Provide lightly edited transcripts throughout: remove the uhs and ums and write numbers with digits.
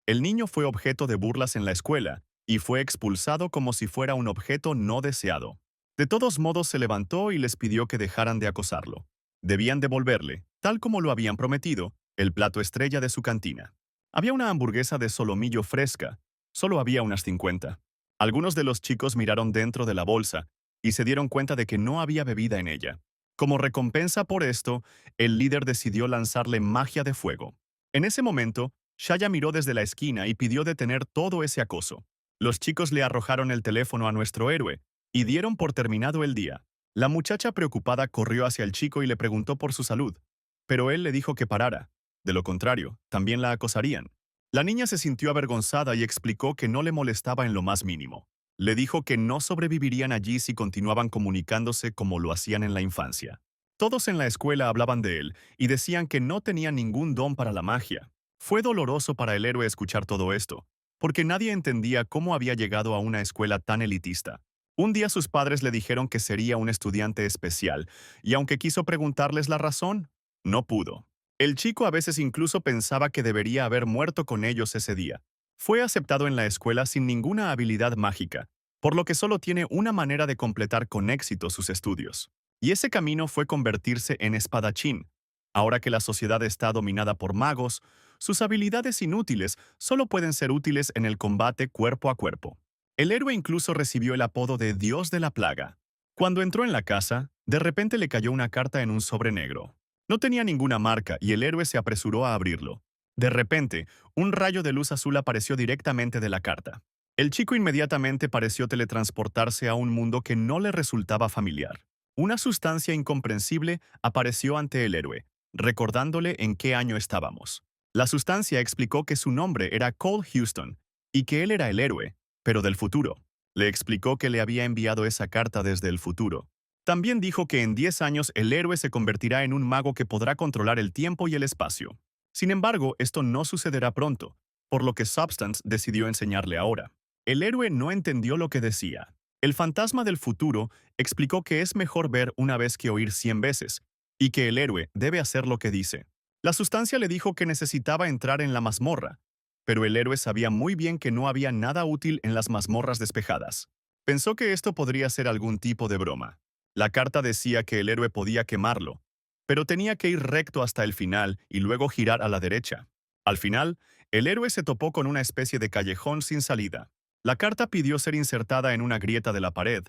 El niño fue objeto de burlas en la escuela y fue expulsado como si fuera un objeto no deseado. De todos modos se levantó y les pidió que dejaran de acosarlo. Debían devolverle, tal como lo habían prometido, el plato estrella de su cantina. Había una hamburguesa de solomillo fresca, solo había unas 50. Algunos de los chicos miraron dentro de la bolsa y se dieron cuenta de que no había bebida en ella. Como recompensa por esto, el líder decidió lanzarle magia de fuego. En ese momento, Shaya miró desde la esquina y pidió detener todo ese acoso. Los chicos le arrojaron el teléfono a nuestro héroe y dieron por terminado el día. La muchacha preocupada corrió hacia el chico y le preguntó por su salud, pero él le dijo que parara. De lo contrario, también la acosarían. La niña se sintió avergonzada y explicó que no le molestaba en lo más mínimo. Le dijo que no sobrevivirían allí si continuaban comunicándose como lo hacían en la infancia. Todos en la escuela hablaban de él y decían que no tenía ningún don para la magia. Fue doloroso para el héroe escuchar todo esto, porque nadie entendía cómo había llegado a una escuela tan elitista. Un día sus padres le dijeron que sería un estudiante especial, y aunque quiso preguntarles la razón, no pudo. El chico a veces incluso pensaba que debería haber muerto con ellos ese día. Fue aceptado en la escuela sin ninguna habilidad mágica, por lo que solo tiene una manera de completar con éxito sus estudios. Y ese camino fue convertirse en espadachín. Ahora que la sociedad está dominada por magos, sus habilidades inútiles solo pueden ser útiles en el combate cuerpo a cuerpo. El héroe incluso recibió el apodo de Dios de la Plaga. Cuando entró en la casa, de repente le cayó una carta en un sobre negro. No tenía ninguna marca y el héroe se apresuró a abrirlo. De repente, un rayo de luz azul apareció directamente de la carta. El chico inmediatamente pareció teletransportarse a un mundo que no le resultaba familiar. Una sustancia incomprensible apareció ante el héroe, recordándole en qué año estábamos. La sustancia explicó que su nombre era Cole Houston y que él era el héroe, pero del futuro. Le explicó que le había enviado esa carta desde el futuro. También dijo que en 10 años el héroe se convertirá en un mago que podrá controlar el tiempo y el espacio. Sin embargo, esto no sucederá pronto, por lo que Substance decidió enseñarle ahora. El héroe no entendió lo que decía. El fantasma del futuro explicó que es mejor ver una vez que oír 100 veces, y que el héroe debe hacer lo que dice. La sustancia le dijo que necesitaba entrar en la mazmorra, pero el héroe sabía muy bien que no había nada útil en las mazmorras despejadas. Pensó que esto podría ser algún tipo de broma. La carta decía que el héroe podía quemarlo, pero tenía que ir recto hasta el final y luego girar a la derecha. Al final, el héroe se topó con una especie de callejón sin salida. La carta pidió ser insertada en una grieta de la pared,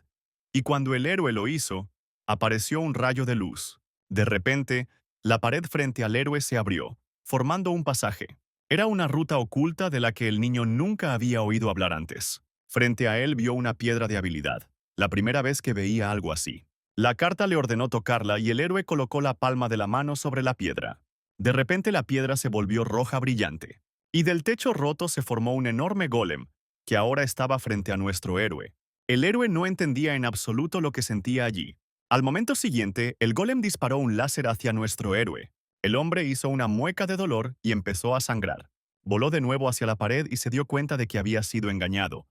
y cuando el héroe lo hizo, apareció un rayo de luz. De repente, la pared frente al héroe se abrió, formando un pasaje. Era una ruta oculta de la que el niño nunca había oído hablar antes. Frente a él vio una piedra de habilidad, la primera vez que veía algo así. La carta le ordenó tocarla y el héroe colocó la palma de la mano sobre la piedra. De repente la piedra se volvió roja brillante, y del techo roto se formó un enorme golem, que ahora estaba frente a nuestro héroe. El héroe no entendía en absoluto lo que sentía allí. Al momento siguiente, el golem disparó un láser hacia nuestro héroe. El hombre hizo una mueca de dolor y empezó a sangrar. Voló de nuevo hacia la pared y se dio cuenta de que había sido engañado.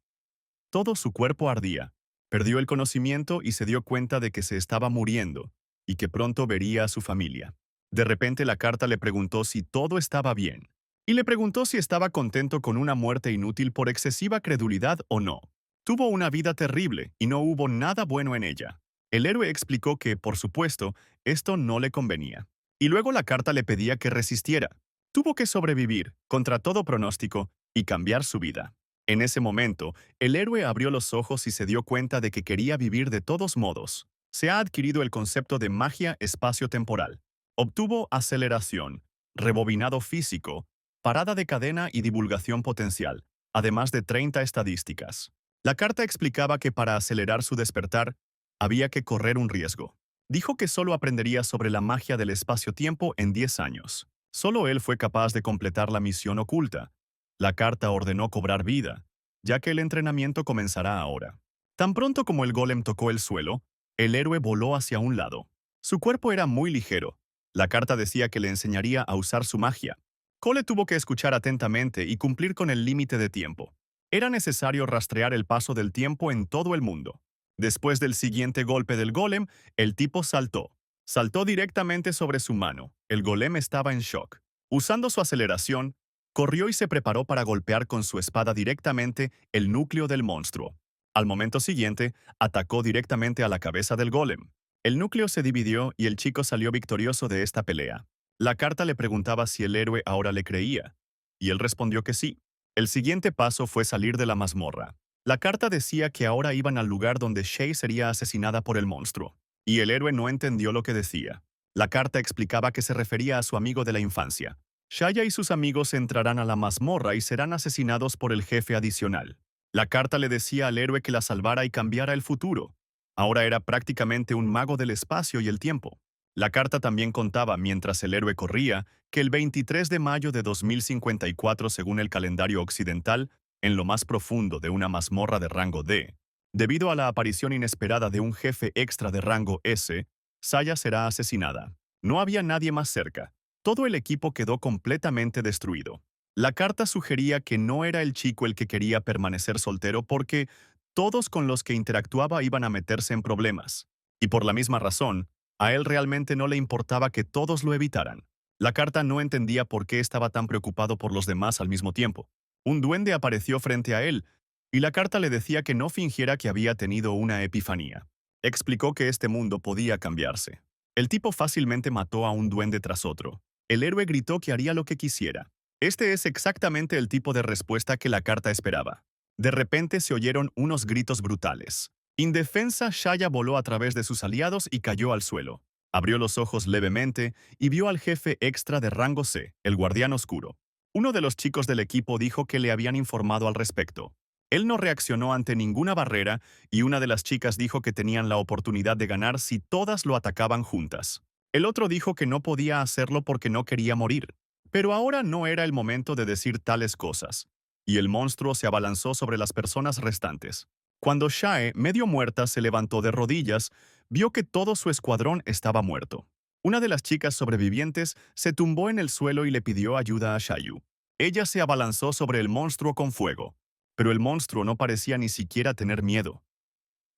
Todo su cuerpo ardía. Perdió el conocimiento y se dio cuenta de que se estaba muriendo y que pronto vería a su familia. De repente la carta le preguntó si todo estaba bien, y le preguntó si estaba contento con una muerte inútil por excesiva credulidad o no. Tuvo una vida terrible y no hubo nada bueno en ella. El héroe explicó que, por supuesto, esto no le convenía. Y luego la carta le pedía que resistiera. Tuvo que sobrevivir, contra todo pronóstico, y cambiar su vida. En ese momento, el héroe abrió los ojos y se dio cuenta de que quería vivir de todos modos. Se ha adquirido el concepto de magia espacio-temporal. Obtuvo aceleración, rebobinado físico, parada de cadena y divulgación potencial, además de 30 estadísticas. La carta explicaba que para acelerar su despertar, había que correr un riesgo. Dijo que solo aprendería sobre la magia del espacio-tiempo en 10 años. Solo él fue capaz de completar la misión oculta. La carta ordenó cobrar vida, ya que el entrenamiento comenzará ahora. Tan pronto como el golem tocó el suelo, el héroe voló hacia un lado. Su cuerpo era muy ligero. La carta decía que le enseñaría a usar su magia. Cole tuvo que escuchar atentamente y cumplir con el límite de tiempo. Era necesario rastrear el paso del tiempo en todo el mundo. Después del siguiente golpe del golem, el tipo saltó. Saltó directamente sobre su mano. El golem estaba en shock. Usando su aceleración, Corrió y se preparó para golpear con su espada directamente el núcleo del monstruo. Al momento siguiente, atacó directamente a la cabeza del golem. El núcleo se dividió y el chico salió victorioso de esta pelea. La carta le preguntaba si el héroe ahora le creía, y él respondió que sí. El siguiente paso fue salir de la mazmorra. La carta decía que ahora iban al lugar donde Shay sería asesinada por el monstruo, y el héroe no entendió lo que decía. La carta explicaba que se refería a su amigo de la infancia. Shaya y sus amigos entrarán a la mazmorra y serán asesinados por el jefe adicional. La carta le decía al héroe que la salvara y cambiara el futuro. Ahora era prácticamente un mago del espacio y el tiempo. La carta también contaba, mientras el héroe corría, que el 23 de mayo de 2054, según el calendario occidental, en lo más profundo de una mazmorra de rango D, debido a la aparición inesperada de un jefe extra de rango S, Saya será asesinada. No había nadie más cerca. Todo el equipo quedó completamente destruido. La carta sugería que no era el chico el que quería permanecer soltero porque todos con los que interactuaba iban a meterse en problemas. Y por la misma razón, a él realmente no le importaba que todos lo evitaran. La carta no entendía por qué estaba tan preocupado por los demás al mismo tiempo. Un duende apareció frente a él, y la carta le decía que no fingiera que había tenido una epifanía. Explicó que este mundo podía cambiarse. El tipo fácilmente mató a un duende tras otro. El héroe gritó que haría lo que quisiera. Este es exactamente el tipo de respuesta que la carta esperaba. De repente se oyeron unos gritos brutales. Indefensa, Shaya voló a través de sus aliados y cayó al suelo. Abrió los ojos levemente y vio al jefe extra de rango C, el guardián oscuro. Uno de los chicos del equipo dijo que le habían informado al respecto. Él no reaccionó ante ninguna barrera y una de las chicas dijo que tenían la oportunidad de ganar si todas lo atacaban juntas. El otro dijo que no podía hacerlo porque no quería morir. Pero ahora no era el momento de decir tales cosas. Y el monstruo se abalanzó sobre las personas restantes. Cuando Shae, medio muerta, se levantó de rodillas, vio que todo su escuadrón estaba muerto. Una de las chicas sobrevivientes se tumbó en el suelo y le pidió ayuda a Shayu. Ella se abalanzó sobre el monstruo con fuego. Pero el monstruo no parecía ni siquiera tener miedo.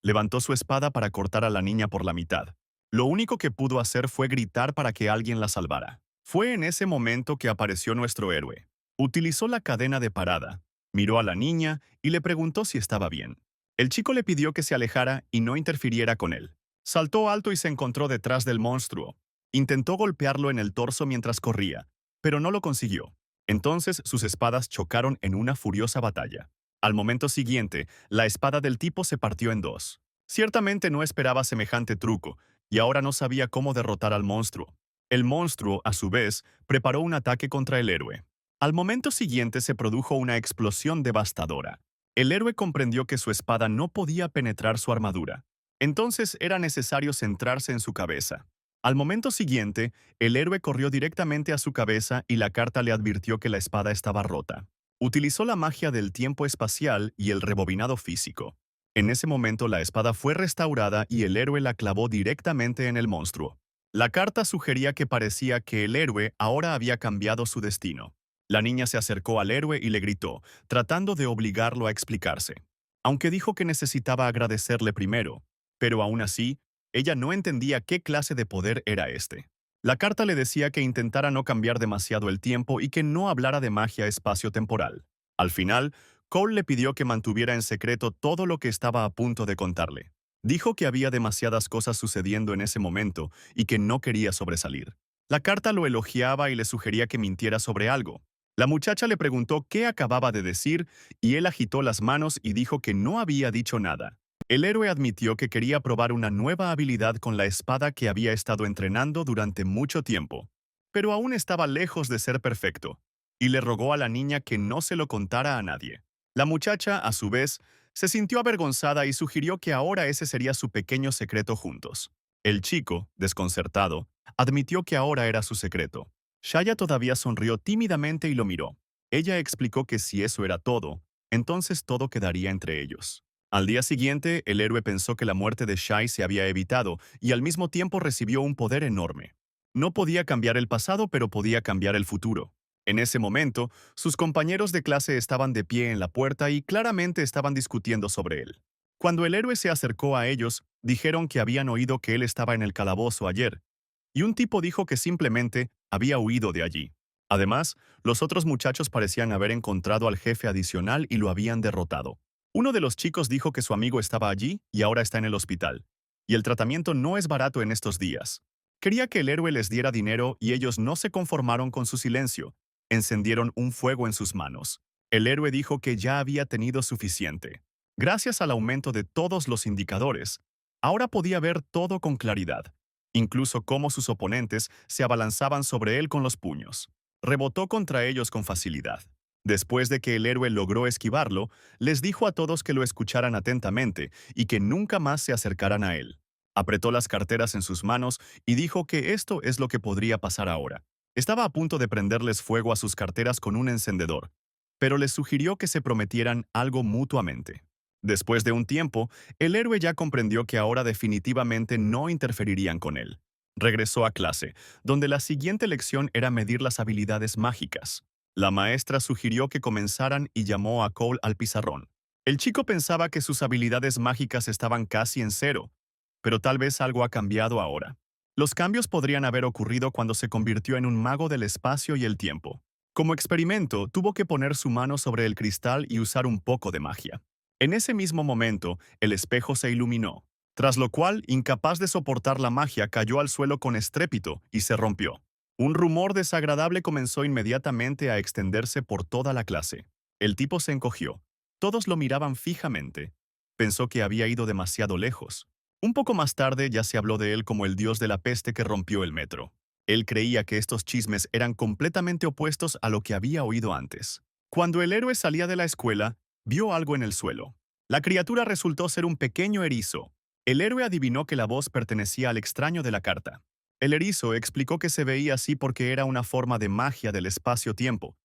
Levantó su espada para cortar a la niña por la mitad. Lo único que pudo hacer fue gritar para que alguien la salvara. Fue en ese momento que apareció nuestro héroe. Utilizó la cadena de parada, miró a la niña y le preguntó si estaba bien. El chico le pidió que se alejara y no interfiriera con él. Saltó alto y se encontró detrás del monstruo. Intentó golpearlo en el torso mientras corría, pero no lo consiguió. Entonces sus espadas chocaron en una furiosa batalla. Al momento siguiente, la espada del tipo se partió en dos. Ciertamente no esperaba semejante truco, y ahora no sabía cómo derrotar al monstruo. El monstruo, a su vez, preparó un ataque contra el héroe. Al momento siguiente se produjo una explosión devastadora. El héroe comprendió que su espada no podía penetrar su armadura. Entonces era necesario centrarse en su cabeza. Al momento siguiente, el héroe corrió directamente a su cabeza y la carta le advirtió que la espada estaba rota. Utilizó la magia del tiempo espacial y el rebobinado físico. En ese momento la espada fue restaurada y el héroe la clavó directamente en el monstruo. La carta sugería que parecía que el héroe ahora había cambiado su destino. La niña se acercó al héroe y le gritó, tratando de obligarlo a explicarse. Aunque dijo que necesitaba agradecerle primero, pero aún así, ella no entendía qué clase de poder era este. La carta le decía que intentara no cambiar demasiado el tiempo y que no hablara de magia espacio-temporal. Al final, Cole le pidió que mantuviera en secreto todo lo que estaba a punto de contarle. Dijo que había demasiadas cosas sucediendo en ese momento y que no quería sobresalir. La carta lo elogiaba y le sugería que mintiera sobre algo. La muchacha le preguntó qué acababa de decir y él agitó las manos y dijo que no había dicho nada. El héroe admitió que quería probar una nueva habilidad con la espada que había estado entrenando durante mucho tiempo, pero aún estaba lejos de ser perfecto, y le rogó a la niña que no se lo contara a nadie. La muchacha, a su vez, se sintió avergonzada y sugirió que ahora ese sería su pequeño secreto juntos. El chico, desconcertado, admitió que ahora era su secreto. Shaya todavía sonrió tímidamente y lo miró. Ella explicó que si eso era todo, entonces todo quedaría entre ellos. Al día siguiente, el héroe pensó que la muerte de Shai se había evitado y al mismo tiempo recibió un poder enorme. No podía cambiar el pasado, pero podía cambiar el futuro. En ese momento, sus compañeros de clase estaban de pie en la puerta y claramente estaban discutiendo sobre él. Cuando el héroe se acercó a ellos, dijeron que habían oído que él estaba en el calabozo ayer, y un tipo dijo que simplemente había huido de allí. Además, los otros muchachos parecían haber encontrado al jefe adicional y lo habían derrotado. Uno de los chicos dijo que su amigo estaba allí y ahora está en el hospital. Y el tratamiento no es barato en estos días. Quería que el héroe les diera dinero y ellos no se conformaron con su silencio. Encendieron un fuego en sus manos. El héroe dijo que ya había tenido suficiente. Gracias al aumento de todos los indicadores, ahora podía ver todo con claridad, incluso cómo sus oponentes se abalanzaban sobre él con los puños. Rebotó contra ellos con facilidad. Después de que el héroe logró esquivarlo, les dijo a todos que lo escucharan atentamente y que nunca más se acercaran a él. Apretó las carteras en sus manos y dijo que esto es lo que podría pasar ahora. Estaba a punto de prenderles fuego a sus carteras con un encendedor, pero les sugirió que se prometieran algo mutuamente. Después de un tiempo, el héroe ya comprendió que ahora definitivamente no interferirían con él. Regresó a clase, donde la siguiente lección era medir las habilidades mágicas. La maestra sugirió que comenzaran y llamó a Cole al pizarrón. El chico pensaba que sus habilidades mágicas estaban casi en cero, pero tal vez algo ha cambiado ahora. Los cambios podrían haber ocurrido cuando se convirtió en un mago del espacio y el tiempo. Como experimento, tuvo que poner su mano sobre el cristal y usar un poco de magia. En ese mismo momento, el espejo se iluminó, tras lo cual, incapaz de soportar la magia, cayó al suelo con estrépito y se rompió. Un rumor desagradable comenzó inmediatamente a extenderse por toda la clase. El tipo se encogió. Todos lo miraban fijamente. Pensó que había ido demasiado lejos. Un poco más tarde ya se habló de él como el dios de la peste que rompió el metro. Él creía que estos chismes eran completamente opuestos a lo que había oído antes. Cuando el héroe salía de la escuela, vio algo en el suelo. La criatura resultó ser un pequeño erizo. El héroe adivinó que la voz pertenecía al extraño de la carta. El erizo explicó que se veía así porque era una forma de magia del espacio-tiempo,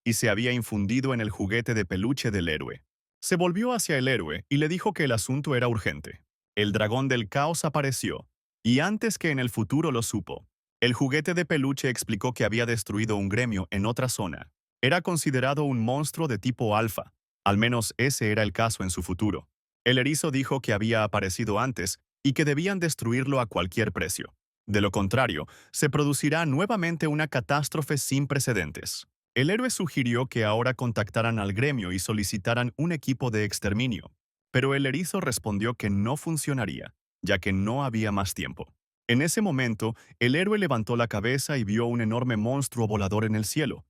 y se había infundido en el juguete de peluche del héroe. Se volvió hacia el héroe y le dijo que el asunto era urgente. El dragón del caos apareció, y antes que en el futuro lo supo. El juguete de peluche explicó que había destruido un gremio en otra zona. Era considerado un monstruo de tipo alfa, al menos ese era el caso en su futuro. El erizo dijo que había aparecido antes y que debían destruirlo a cualquier precio. De lo contrario, se producirá nuevamente una catástrofe sin precedentes. El héroe sugirió que ahora contactaran al gremio y solicitaran un equipo de exterminio, pero el erizo respondió que no funcionaría, ya que no había más tiempo. En ese momento, el héroe levantó la cabeza y vio un enorme monstruo volador en el cielo.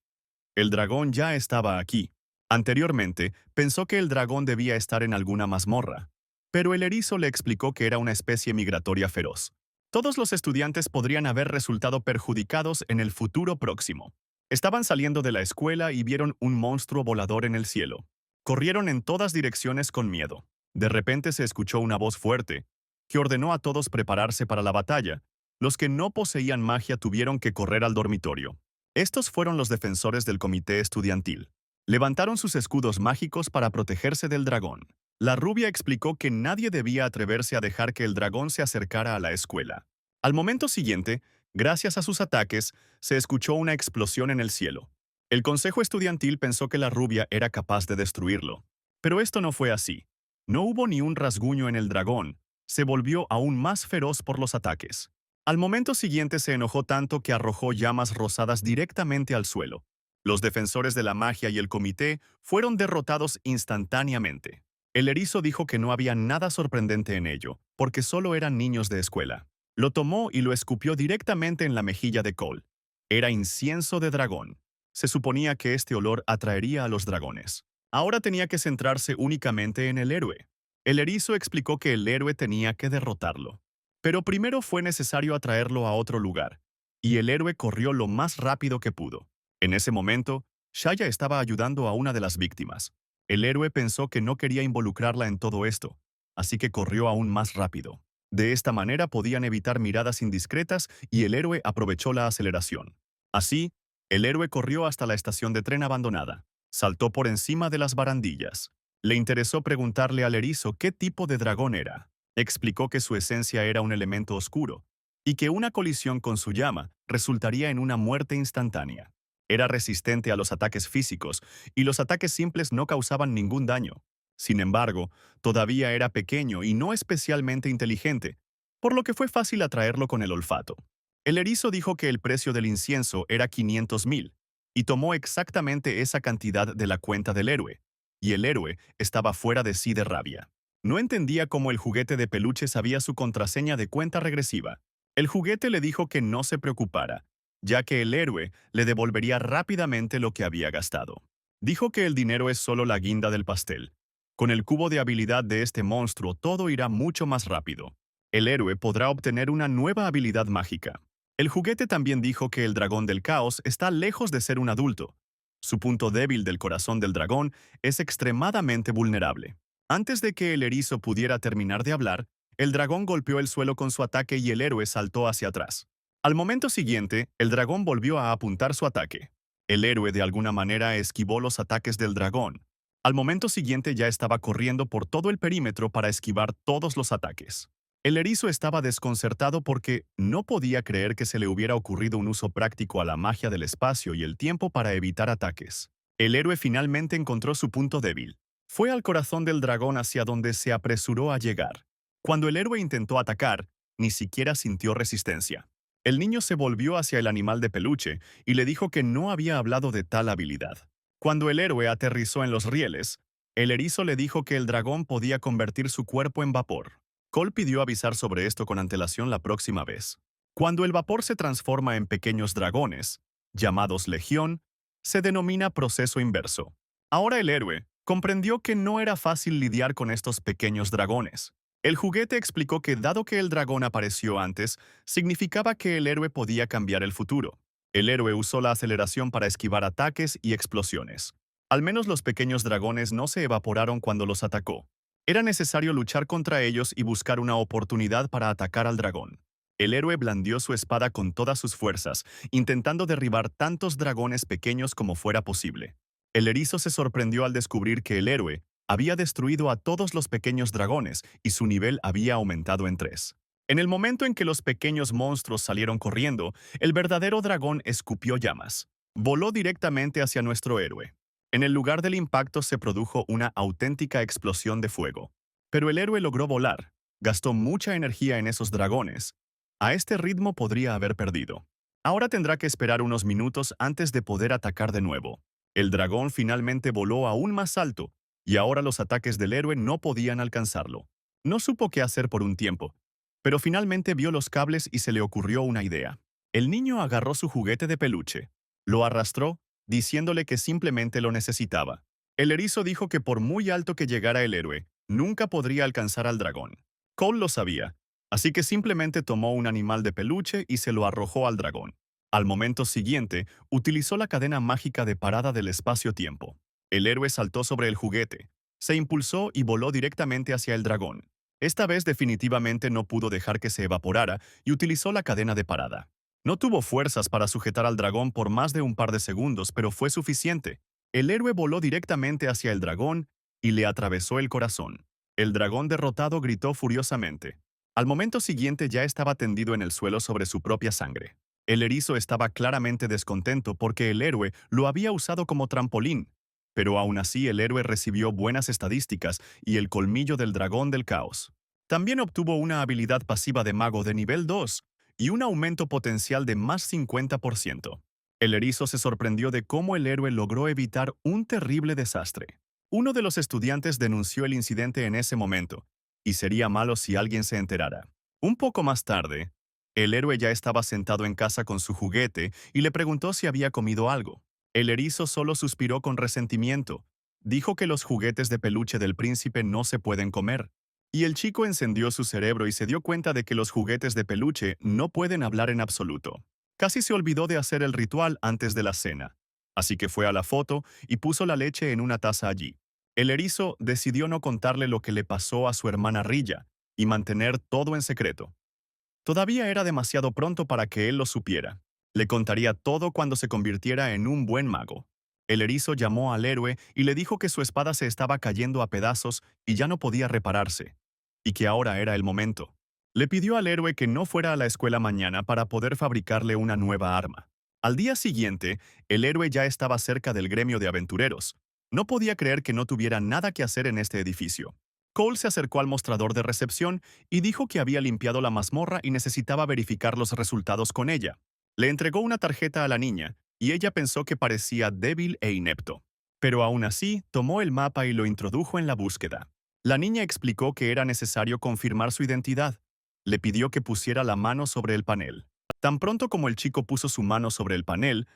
El dragón ya estaba aquí. Anteriormente, pensó que el dragón debía estar en alguna mazmorra, pero el erizo le explicó que era una especie migratoria feroz. Todos los estudiantes podrían haber resultado perjudicados en el futuro próximo. Estaban saliendo de la escuela y vieron un monstruo volador en el cielo. Corrieron en todas direcciones con miedo. De repente se escuchó una voz fuerte, que ordenó a todos prepararse para la batalla. Los que no poseían magia tuvieron que correr al dormitorio. Estos fueron los defensores del comité estudiantil. Levantaron sus escudos mágicos para protegerse del dragón. La rubia explicó que nadie debía atreverse a dejar que el dragón se acercara a la escuela. Al momento siguiente, gracias a sus ataques, se escuchó una explosión en el cielo. El consejo estudiantil pensó que la rubia era capaz de destruirlo. Pero esto no fue así. No hubo ni un rasguño en el dragón. Se volvió aún más feroz por los ataques. Al momento siguiente se enojó tanto que arrojó llamas rosadas directamente al suelo. Los defensores de la magia y el comité fueron derrotados instantáneamente. El erizo dijo que no había nada sorprendente en ello, porque solo eran niños de escuela. Lo tomó y lo escupió directamente en la mejilla de Cole. Era incienso de dragón. Se suponía que este olor atraería a los dragones. Ahora tenía que centrarse únicamente en el héroe. El erizo explicó que el héroe tenía que derrotarlo. Pero primero fue necesario atraerlo a otro lugar, y el héroe corrió lo más rápido que pudo. En ese momento, Shaya estaba ayudando a una de las víctimas. El héroe pensó que no quería involucrarla en todo esto, así que corrió aún más rápido. De esta manera podían evitar miradas indiscretas y el héroe aprovechó la aceleración. Así, el héroe corrió hasta la estación de tren abandonada. Saltó por encima de las barandillas. Le interesó preguntarle al erizo qué tipo de dragón era. Explicó que su esencia era un elemento oscuro y que una colisión con su llama resultaría en una muerte instantánea. Era resistente a los ataques físicos y los ataques simples no causaban ningún daño. Sin embargo, todavía era pequeño y no especialmente inteligente, por lo que fue fácil atraerlo con el olfato. El erizo dijo que el precio del incienso era 500,000 y tomó exactamente esa cantidad de la cuenta del héroe, y el héroe estaba fuera de sí de rabia. No entendía cómo el juguete de peluche sabía su contraseña de cuenta regresiva. El juguete le dijo que no se preocupara, ya que el héroe le devolvería rápidamente lo que había gastado. Dijo que el dinero es solo la guinda del pastel. Con el cubo de habilidad de este monstruo todo irá mucho más rápido. El héroe podrá obtener una nueva habilidad mágica. El juguete también dijo que el dragón del caos está lejos de ser un adulto. Su punto débil del corazón del dragón es extremadamente vulnerable. Antes de que el erizo pudiera terminar de hablar, el dragón golpeó el suelo con su ataque y el héroe saltó hacia atrás. Al momento siguiente, el dragón volvió a apuntar su ataque. El héroe de alguna manera esquivó los ataques del dragón. Al momento siguiente ya estaba corriendo por todo el perímetro para esquivar todos los ataques. El erizo estaba desconcertado porque no podía creer que se le hubiera ocurrido un uso práctico a la magia del espacio y el tiempo para evitar ataques. El héroe finalmente encontró su punto débil. Fue al corazón del dragón hacia donde se apresuró a llegar. Cuando el héroe intentó atacar, ni siquiera sintió resistencia. El niño se volvió hacia el animal de peluche y le dijo que no había hablado de tal habilidad. Cuando el héroe aterrizó en los rieles, el erizo le dijo que el dragón podía convertir su cuerpo en vapor. Cole pidió avisar sobre esto con antelación la próxima vez. Cuando el vapor se transforma en pequeños dragones, llamados legión, se denomina proceso inverso. Ahora el héroe comprendió que no era fácil lidiar con estos pequeños dragones. El juguete explicó que dado que el dragón apareció antes, significaba que el héroe podía cambiar el futuro. El héroe usó la aceleración para esquivar ataques y explosiones. Al menos los pequeños dragones no se evaporaron cuando los atacó. Era necesario luchar contra ellos y buscar una oportunidad para atacar al dragón. El héroe blandió su espada con todas sus fuerzas, intentando derribar tantos dragones pequeños como fuera posible. El erizo se sorprendió al descubrir que el héroe había destruido a todos los pequeños dragones y su nivel había aumentado en 3. En el momento en que los pequeños monstruos salieron corriendo, el verdadero dragón escupió llamas. Voló directamente hacia nuestro héroe. En el lugar del impacto se produjo una auténtica explosión de fuego. Pero el héroe logró volar. Gastó mucha energía en esos dragones. A este ritmo podría haber perdido. Ahora tendrá que esperar unos minutos antes de poder atacar de nuevo. El dragón finalmente voló aún más alto, y ahora los ataques del héroe no podían alcanzarlo. No supo qué hacer por un tiempo, pero finalmente vio los cables y se le ocurrió una idea. El niño agarró su juguete de peluche, lo arrastró, diciéndole que simplemente lo necesitaba. El erizo dijo que por muy alto que llegara el héroe, nunca podría alcanzar al dragón. Cole lo sabía, así que simplemente tomó un animal de peluche y se lo arrojó al dragón. Al momento siguiente, utilizó la cadena mágica de parada del espacio-tiempo. El héroe saltó sobre el juguete, se impulsó y voló directamente hacia el dragón. Esta vez definitivamente no pudo dejar que se evaporara y utilizó la cadena de parada. No tuvo fuerzas para sujetar al dragón por más de un par de segundos, pero fue suficiente. El héroe voló directamente hacia el dragón y le atravesó el corazón. El dragón derrotado gritó furiosamente. Al momento siguiente ya estaba tendido en el suelo sobre su propia sangre. El erizo estaba claramente descontento porque el héroe lo había usado como trampolín, pero aún así el héroe recibió buenas estadísticas y el colmillo del dragón del caos. También obtuvo una habilidad pasiva de mago de nivel 2 y un aumento potencial de más 50%. El erizo se sorprendió de cómo el héroe logró evitar un terrible desastre. Uno de los estudiantes denunció el incidente en ese momento, y sería malo si alguien se enterara. Un poco más tarde, el héroe ya estaba sentado en casa con su juguete y le preguntó si había comido algo. El erizo solo suspiró con resentimiento. Dijo que los juguetes de peluche del príncipe no se pueden comer. Y el chico encendió su cerebro y se dio cuenta de que los juguetes de peluche no pueden hablar en absoluto. Casi se olvidó de hacer el ritual antes de la cena. Así que fue a la foto y puso la leche en una taza allí. El erizo decidió no contarle lo que le pasó a su hermana Rilla y mantener todo en secreto. Todavía era demasiado pronto para que él lo supiera. Le contaría todo cuando se convirtiera en un buen mago. El erizo llamó al héroe y le dijo que su espada se estaba cayendo a pedazos y ya no podía repararse, y que ahora era el momento. Le pidió al héroe que no fuera a la escuela mañana para poder fabricarle una nueva arma. Al día siguiente, el héroe ya estaba cerca del gremio de aventureros. No podía creer que no tuviera nada que hacer en este edificio. Cole se acercó al mostrador de recepción y dijo que había limpiado la mazmorra y necesitaba verificar los resultados con ella. Le entregó una tarjeta a la niña y ella pensó que parecía débil e inepto. Pero aún así, tomó el mapa y lo introdujo en la búsqueda. La niña explicó que era necesario confirmar su identidad. Le pidió que pusiera la mano sobre el panel. Tan pronto como el chico puso su mano sobre el panel,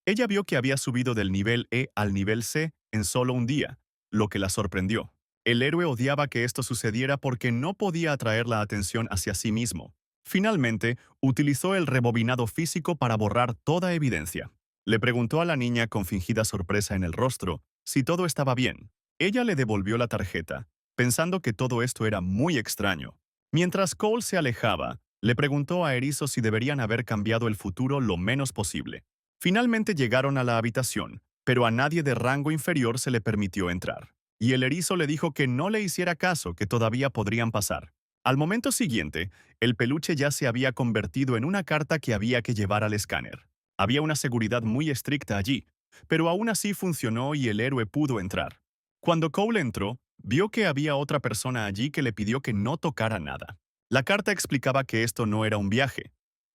ella vio que había subido del nivel E al nivel C en solo un día, lo que la sorprendió. El héroe odiaba que esto sucediera porque no podía atraer la atención hacia sí mismo. Finalmente, utilizó el rebobinado físico para borrar toda evidencia. Le preguntó a la niña con fingida sorpresa en el rostro si todo estaba bien. Ella le devolvió la tarjeta, pensando que todo esto era muy extraño. Mientras Cole se alejaba, le preguntó a Erizo si deberían haber cambiado el futuro lo menos posible. Finalmente llegaron a la habitación, pero a nadie de rango inferior se le permitió entrar. Y el erizo le dijo que no le hiciera caso, que todavía podrían pasar. Al momento siguiente, el peluche ya se había convertido en una carta que había que llevar al escáner. Había una seguridad muy estricta allí, pero aún así funcionó y el héroe pudo entrar. Cuando Cole entró, vio que había otra persona allí que le pidió que no tocara nada. La carta explicaba que esto no era un viaje,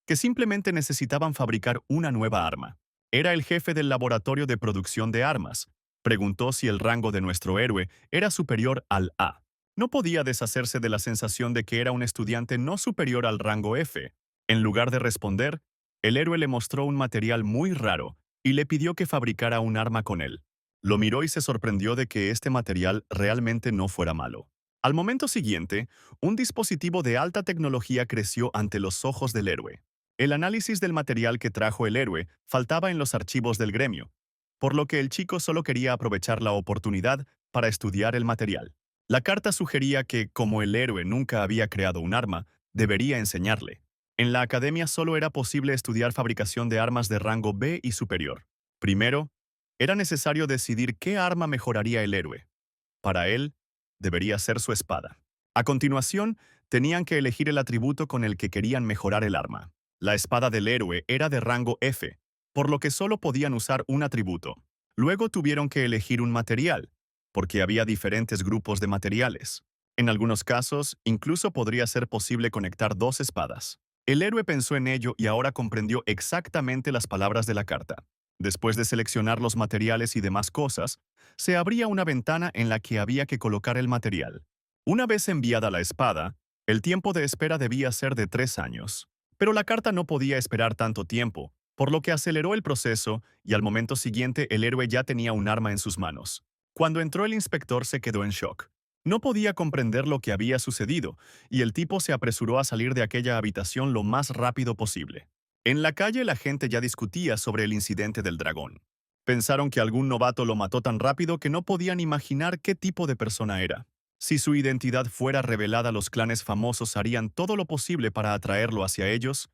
que simplemente necesitaban fabricar una nueva arma. Era el jefe del laboratorio de producción de armas. Preguntó si el rango de nuestro héroe era superior al A. No podía deshacerse de la sensación de que era un estudiante no superior al rango F. En lugar de responder, el héroe le mostró un material muy raro y le pidió que fabricara un arma con él. Lo miró y se sorprendió de que este material realmente no fuera malo. Al momento siguiente, un dispositivo de alta tecnología creció ante los ojos del héroe. El análisis del material que trajo el héroe faltaba en los archivos del gremio, por lo que el chico solo quería aprovechar la oportunidad para estudiar el material. La carta sugería que, como el héroe nunca había creado un arma, debería enseñarle. En la academia solo era posible estudiar fabricación de armas de rango B y superior. Primero, era necesario decidir qué arma mejoraría el héroe. Para él, debería ser su espada. A continuación, tenían que elegir el atributo con el que querían mejorar el arma. La espada del héroe era de rango F, por lo que solo podían usar un atributo. Luego tuvieron que elegir un material, porque había diferentes grupos de materiales. En algunos casos, incluso podría ser posible conectar dos espadas. El héroe pensó en ello y ahora comprendió exactamente las palabras de la carta. Después de seleccionar los materiales y demás cosas, se abría una ventana en la que había que colocar el material. Una vez enviada la espada, el tiempo de espera debía ser de 3 años. Pero la carta no podía esperar tanto tiempo, por lo que aceleró el proceso y al momento siguiente el héroe ya tenía un arma en sus manos. Cuando entró el inspector se quedó en shock. No podía comprender lo que había sucedido, y el tipo se apresuró a salir de aquella habitación lo más rápido posible. En la calle la gente ya discutía sobre el incidente del dragón. Pensaron que algún novato lo mató tan rápido que no podían imaginar qué tipo de persona era. Si su identidad fuera revelada, los clanes famosos harían todo lo posible para atraerlo hacia ellos.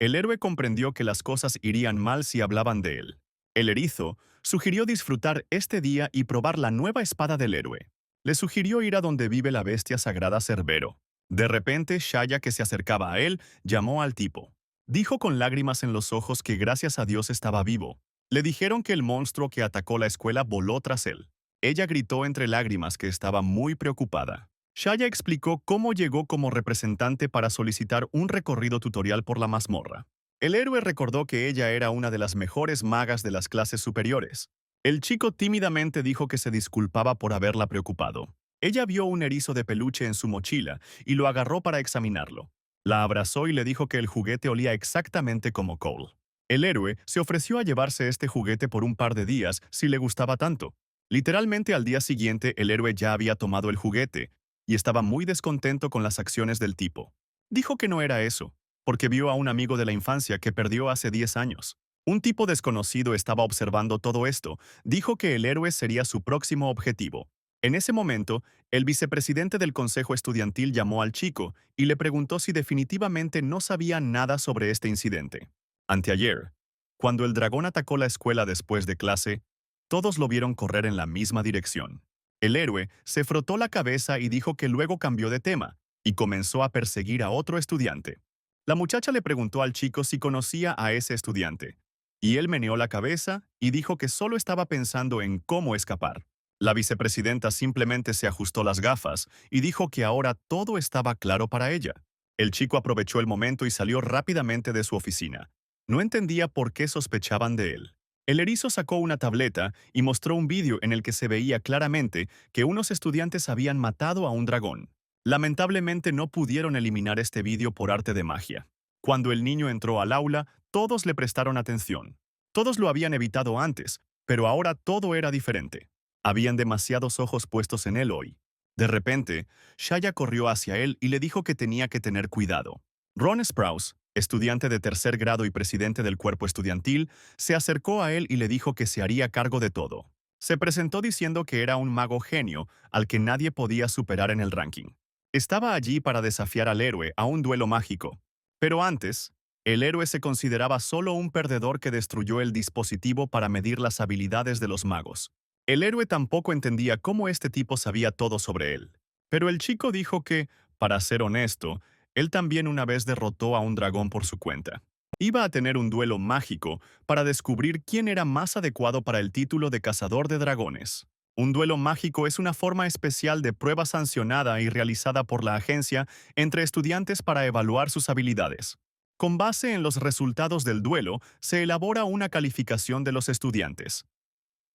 El héroe comprendió que las cosas irían mal si hablaban de él. El erizo sugirió disfrutar este día y probar la nueva espada del héroe. Le sugirió ir a donde vive la bestia sagrada Cerbero. De repente, Shaya, que se acercaba a él, llamó al tipo. Dijo con lágrimas en los ojos que gracias a Dios estaba vivo. Le dijeron que el monstruo que atacó la escuela voló tras él. Ella gritó entre lágrimas que estaba muy preocupada. Shaya explicó cómo llegó como representante para solicitar un recorrido tutorial por la mazmorra. El héroe recordó que ella era una de las mejores magas de las clases superiores. El chico tímidamente dijo que se disculpaba por haberla preocupado. Ella vio un erizo de peluche en su mochila y lo agarró para examinarlo. La abrazó y le dijo que el juguete olía exactamente como Cole. El héroe se ofreció a llevarse este juguete por un par de días si le gustaba tanto. Literalmente al día siguiente el héroe ya había tomado el juguete y estaba muy descontento con las acciones del tipo. Dijo que no era eso, porque vio a un amigo de la infancia que perdió hace 10 años. Un tipo desconocido estaba observando todo esto. Dijo que el héroe sería su próximo objetivo. En ese momento, el vicepresidente del consejo estudiantil llamó al chico y le preguntó si definitivamente no sabía nada sobre este incidente. Anteayer, cuando el dragón atacó la escuela después de clase, todos lo vieron correr en la misma dirección. El héroe se frotó la cabeza y dijo que luego cambió de tema y comenzó a perseguir a otro estudiante. La muchacha le preguntó al chico si conocía a ese estudiante, y él meneó la cabeza y dijo que solo estaba pensando en cómo escapar. La vicepresidenta simplemente se ajustó las gafas y dijo que ahora todo estaba claro para ella. El chico aprovechó el momento y salió rápidamente de su oficina. No entendía por qué sospechaban de él. El erizo sacó una tableta y mostró un vídeo en el que se veía claramente que unos estudiantes habían matado a un dragón. Lamentablemente no pudieron eliminar este vídeo por arte de magia. Cuando el niño entró al aula, todos le prestaron atención. Todos lo habían evitado antes, pero ahora todo era diferente. Habían demasiados ojos puestos en él hoy. De repente, Shaya corrió hacia él y le dijo que tenía que tener cuidado. Ron Sprouse, estudiante de tercer grado y presidente del cuerpo estudiantil, se acercó a él y le dijo que se haría cargo de todo. Se presentó diciendo que era un mago genio al que nadie podía superar en el ranking. Estaba allí para desafiar al héroe a un duelo mágico. Pero antes, el héroe se consideraba solo un perdedor que destruyó el dispositivo para medir las habilidades de los magos. El héroe tampoco entendía cómo este tipo sabía todo sobre él. Pero el chico dijo que, para ser honesto, él también una vez derrotó a un dragón por su cuenta. Iba a tener un duelo mágico para descubrir quién era más adecuado para el título de cazador de dragones. Un duelo mágico es una forma especial de prueba sancionada y realizada por la agencia entre estudiantes para evaluar sus habilidades. Con base en los resultados del duelo, se elabora una calificación de los estudiantes.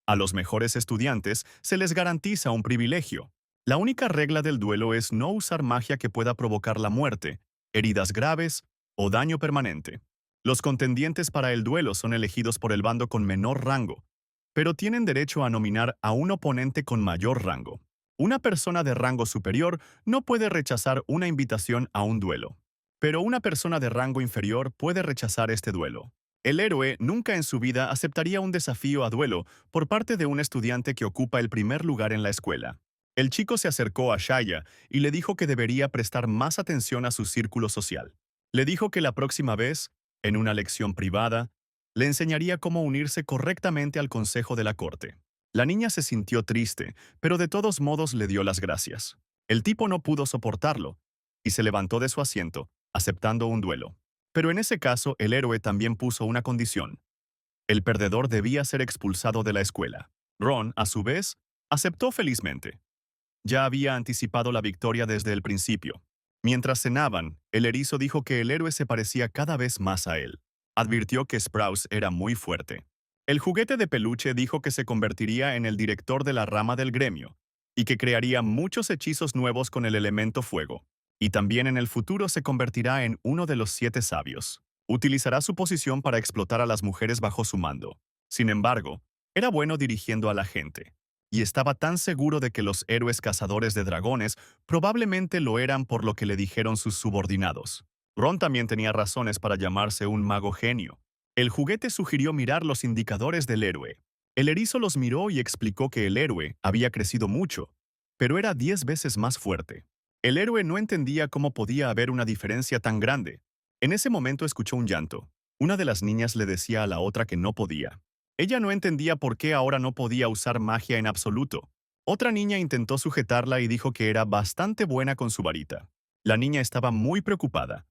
A los mejores estudiantes se les garantiza un privilegio. La única regla del duelo es no usar magia que pueda provocar la muerte, heridas graves o daño permanente. Los contendientes para el duelo son elegidos por el bando con menor rango, pero tienen derecho a nominar a un oponente con mayor rango. Una persona de rango superior no puede rechazar una invitación a un duelo, pero una persona de rango inferior puede rechazar este duelo. El héroe nunca en su vida aceptaría un desafío a duelo por parte de un estudiante que ocupa el primer lugar en la escuela. El chico se acercó a Shaya y le dijo que debería prestar más atención a su círculo social. Le dijo que la próxima vez, en una lección privada, le enseñaría cómo unirse correctamente al consejo de la corte. La niña se sintió triste, pero de todos modos le dio las gracias. El tipo no pudo soportarlo y se levantó de su asiento, aceptando un duelo. Pero en ese caso, el héroe también puso una condición. El perdedor debía ser expulsado de la escuela. Ron, a su vez, aceptó felizmente. Ya había anticipado la victoria desde el principio. Mientras cenaban, el erizo dijo que el héroe se parecía cada vez más a él. Advirtió que Sprouse era muy fuerte. El juguete de peluche dijo que se convertiría en el director de la rama del gremio y que crearía muchos hechizos nuevos con el elemento fuego. Y también en el futuro se convertirá en uno de los 7 sabios. Utilizará su posición para explotar a las mujeres bajo su mando. Sin embargo, era bueno dirigiendo a la gente. Y estaba tan seguro de que los héroes cazadores de dragones probablemente lo eran por lo que le dijeron sus subordinados. Ron también tenía razones para llamarse un mago genio. El juguete sugirió mirar los indicadores del héroe. El erizo los miró y explicó que el héroe había crecido mucho, pero era 10 veces más fuerte. El héroe no entendía cómo podía haber una diferencia tan grande. En ese momento escuchó un llanto. Una de las niñas le decía a la otra que no podía. Ella no entendía por qué ahora no podía usar magia en absoluto. Otra niña intentó sujetarla y dijo que era bastante buena con su varita. La niña estaba muy preocupada.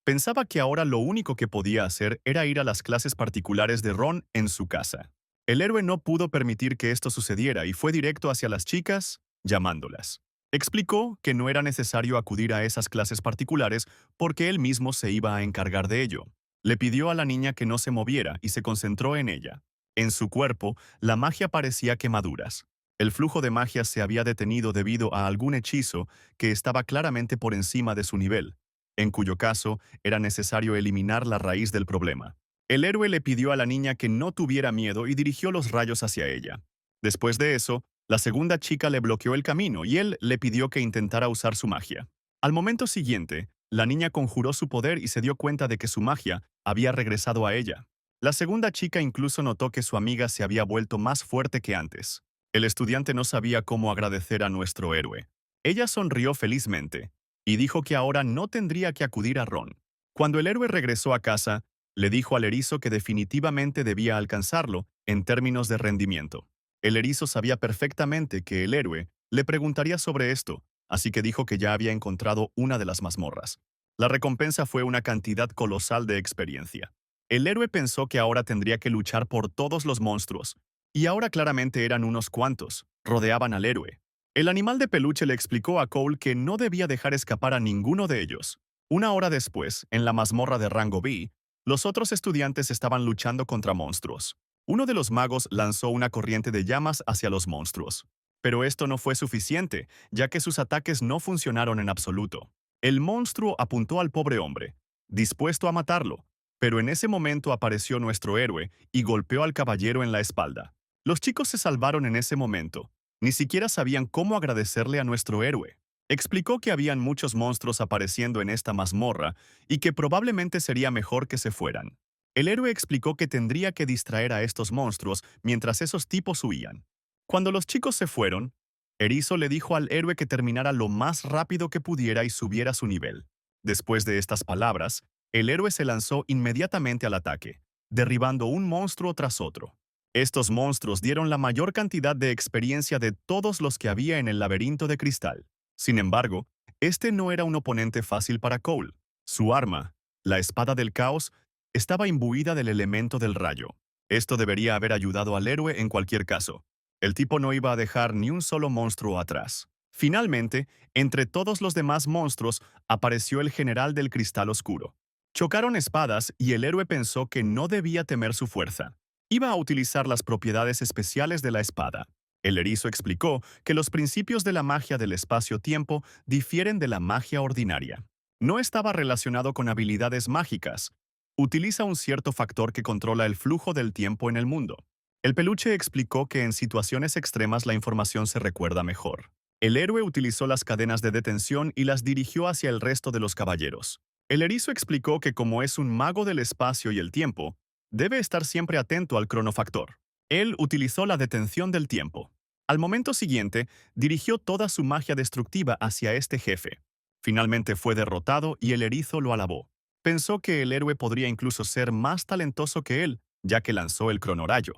Pensaba que ahora lo único que podía hacer era ir a las clases particulares de Ron en su casa. El héroe no pudo permitir que esto sucediera y fue directo hacia las chicas, llamándolas. Explicó que no era necesario acudir a esas clases particulares porque él mismo se iba a encargar de ello. Le pidió a la niña que no se moviera y se concentró en ella. En su cuerpo, la magia parecía quemaduras. El flujo de magia se había detenido debido a algún hechizo que estaba claramente por encima de su nivel, en cuyo caso era necesario eliminar la raíz del problema. El héroe le pidió a la niña que no tuviera miedo y dirigió los rayos hacia ella. Después de eso, la segunda chica le bloqueó el camino y él le pidió que intentara usar su magia. Al momento siguiente, la niña conjuró su poder y se dio cuenta de que su magia había regresado a ella. La segunda chica incluso notó que su amiga se había vuelto más fuerte que antes. El estudiante no sabía cómo agradecer a nuestro héroe. Ella sonrió felizmente y dijo que ahora no tendría que acudir a Ron. Cuando el héroe regresó a casa, le dijo al erizo que definitivamente debía alcanzarlo en términos de rendimiento. El erizo sabía perfectamente que el héroe le preguntaría sobre esto, así que dijo que ya había encontrado una de las mazmorras. La recompensa fue una cantidad colosal de experiencia. El héroe pensó que ahora tendría que luchar por todos los monstruos, y ahora claramente eran unos cuantos, rodeaban al héroe. El animal de peluche le explicó a Cole que no debía dejar escapar a ninguno de ellos. Una hora después, en la mazmorra de rango B, los otros estudiantes estaban luchando contra monstruos. Uno de los magos lanzó una corriente de llamas hacia los monstruos. Pero esto no fue suficiente, ya que sus ataques no funcionaron en absoluto. El monstruo apuntó al pobre hombre, dispuesto a matarlo, pero en ese momento apareció nuestro héroe y golpeó al caballero en la espalda. Los chicos se salvaron en ese momento. Ni siquiera sabían cómo agradecerle a nuestro héroe. Explicó que habían muchos monstruos apareciendo en esta mazmorra y que probablemente sería mejor que se fueran. El héroe explicó que tendría que distraer a estos monstruos mientras esos tipos huían. Cuando los chicos se fueron, Erizo le dijo al héroe que terminara lo más rápido que pudiera y subiera su nivel. Después de estas palabras, el héroe se lanzó inmediatamente al ataque, derribando un monstruo tras otro. Estos monstruos dieron la mayor cantidad de experiencia de todos los que había en el laberinto de cristal. Sin embargo, este no era un oponente fácil para Cole. Su arma, la espada del caos, estaba imbuida del elemento del rayo. Esto debería haber ayudado al héroe en cualquier caso. El tipo no iba a dejar ni un solo monstruo atrás. Finalmente, entre todos los demás monstruos, apareció el general del cristal oscuro. Chocaron espadas y el héroe pensó que no debía temer su fuerza. Iba a utilizar las propiedades especiales de la espada. El erizo explicó que los principios de la magia del espacio-tiempo difieren de la magia ordinaria. No estaba relacionado con habilidades mágicas. Utiliza un cierto factor que controla el flujo del tiempo en el mundo. El peluche explicó que en situaciones extremas la información se recuerda mejor. El héroe utilizó las cadenas de detención y las dirigió hacia el resto de los caballeros. El erizo explicó que como es un mago del espacio y el tiempo, debe estar siempre atento al cronofactor. Él utilizó la detención del tiempo. Al momento siguiente, dirigió toda su magia destructiva hacia este jefe. Finalmente fue derrotado y el erizo lo alabó. Pensó que el héroe podría incluso ser más talentoso que él, ya que lanzó el cronorayo.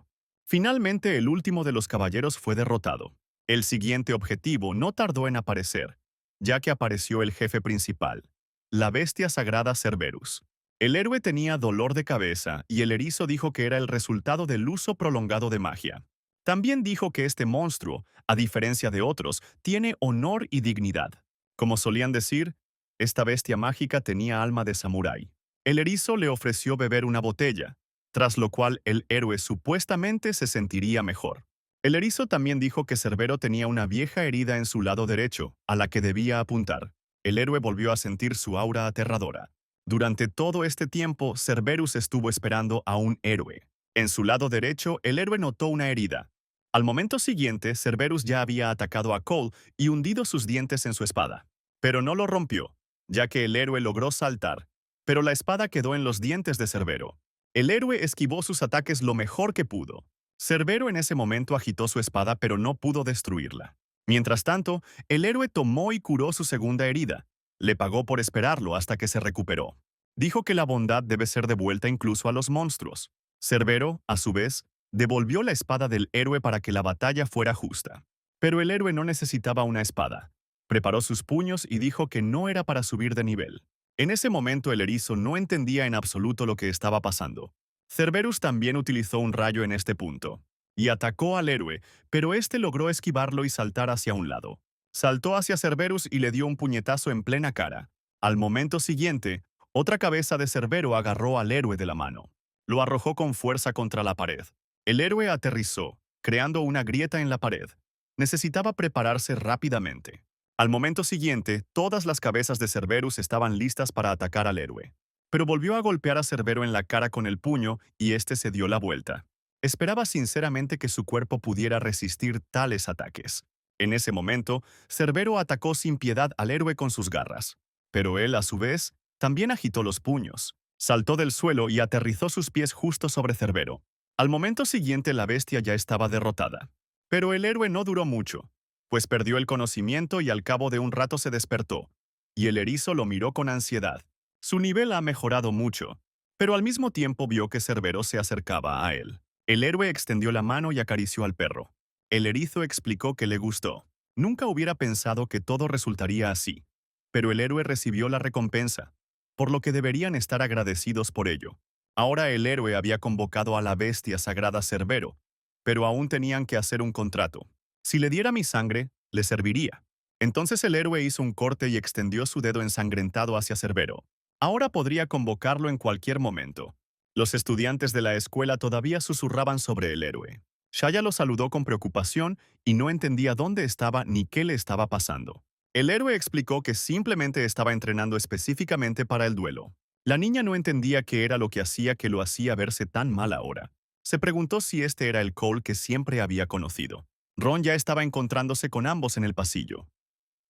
Finalmente, el último de los caballeros fue derrotado. El siguiente objetivo no tardó en aparecer, ya que apareció el jefe principal, la bestia sagrada Cerberus. El héroe tenía dolor de cabeza y el erizo dijo que era el resultado del uso prolongado de magia. También dijo que este monstruo, a diferencia de otros, tiene honor y dignidad. Como solían decir, esta bestia mágica tenía alma de samurái. El erizo le ofreció beber una botella, tras lo cual el héroe supuestamente se sentiría mejor. El erizo también dijo que Cerbero tenía una vieja herida en su lado derecho, a la que debía apuntar. El héroe volvió a sentir su aura aterradora. Durante todo este tiempo, Cerberus estuvo esperando a un héroe. En su lado derecho, el héroe notó una herida. Al momento siguiente, Cerberus ya había atacado a Cole y hundido sus dientes en su espada. Pero no lo rompió, ya que el héroe logró saltar, pero la espada quedó en los dientes de Cerbero. El héroe esquivó sus ataques lo mejor que pudo. Cerbero en ese momento agitó su espada pero no pudo destruirla. Mientras tanto, el héroe tomó y curó su segunda herida. Le pagó por esperarlo hasta que se recuperó. Dijo que la bondad debe ser devuelta incluso a los monstruos. Cerbero, a su vez, devolvió la espada del héroe para que la batalla fuera justa. Pero el héroe no necesitaba una espada. Preparó sus puños y dijo que no era para subir de nivel. En ese momento el erizo no entendía en absoluto lo que estaba pasando. Cerberus también utilizó un rayo en este punto, y atacó al héroe, pero este logró esquivarlo y saltar hacia un lado. Saltó hacia Cerberus y le dio un puñetazo en plena cara. Al momento siguiente, otra cabeza de Cerbero agarró al héroe de la mano. Lo arrojó con fuerza contra la pared. El héroe aterrizó, creando una grieta en la pared. Necesitaba prepararse rápidamente. Al momento siguiente, todas las cabezas de Cerberus estaban listas para atacar al héroe. Pero volvió a golpear a Cerbero en la cara con el puño y este se dio la vuelta. Esperaba sinceramente que su cuerpo pudiera resistir tales ataques. En ese momento, Cerbero atacó sin piedad al héroe con sus garras. Pero él, a su vez, también agitó los puños. Saltó del suelo y aterrizó sus pies justo sobre Cerbero. Al momento siguiente la bestia ya estaba derrotada. Pero el héroe no duró mucho, pues perdió el conocimiento y al cabo de un rato se despertó, y el erizo lo miró con ansiedad. Su nivel ha mejorado mucho, pero al mismo tiempo vio que Cerbero se acercaba a él. El héroe extendió la mano y acarició al perro. El erizo explicó que le gustó. Nunca hubiera pensado que todo resultaría así, pero el héroe recibió la recompensa, por lo que deberían estar agradecidos por ello. Ahora el héroe había convocado a la bestia sagrada Cerbero, pero aún tenían que hacer un contrato. Si le diera mi sangre, le serviría. Entonces el héroe hizo un corte y extendió su dedo ensangrentado hacia Cerbero. Ahora podría convocarlo en cualquier momento. Los estudiantes de la escuela todavía susurraban sobre el héroe. Shaya lo saludó con preocupación y no entendía dónde estaba ni qué le estaba pasando. El héroe explicó que simplemente estaba entrenando específicamente para el duelo. La niña no entendía qué era lo que lo hacía verse tan mal ahora. Se preguntó si este era el Cole que siempre había conocido. Ron ya estaba encontrándose con ambos en el pasillo.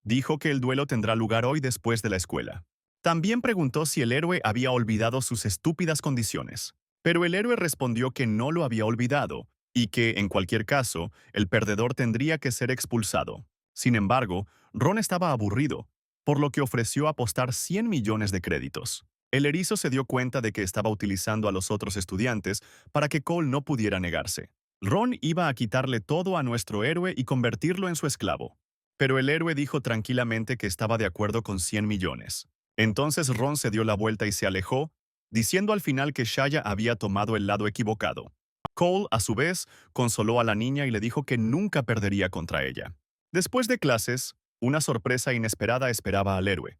Dijo que el duelo tendrá lugar hoy después de la escuela. También preguntó si el héroe había olvidado sus estúpidas condiciones. Pero el héroe respondió que no lo había olvidado y que, en cualquier caso, el perdedor tendría que ser expulsado. Sin embargo, Ron estaba aburrido, por lo que ofreció apostar 100 millones de créditos. El erizo se dio cuenta de que estaba utilizando a los otros estudiantes para que Cole no pudiera negarse. Ron iba a quitarle todo a nuestro héroe y convertirlo en su esclavo. Pero el héroe dijo tranquilamente que estaba de acuerdo con 100 millones. Entonces Ron se dio la vuelta y se alejó, diciendo al final que Shaya había tomado el lado equivocado. Cole, a su vez, consoló a la niña y le dijo que nunca perdería contra ella. Después de clases, una sorpresa inesperada esperaba al héroe.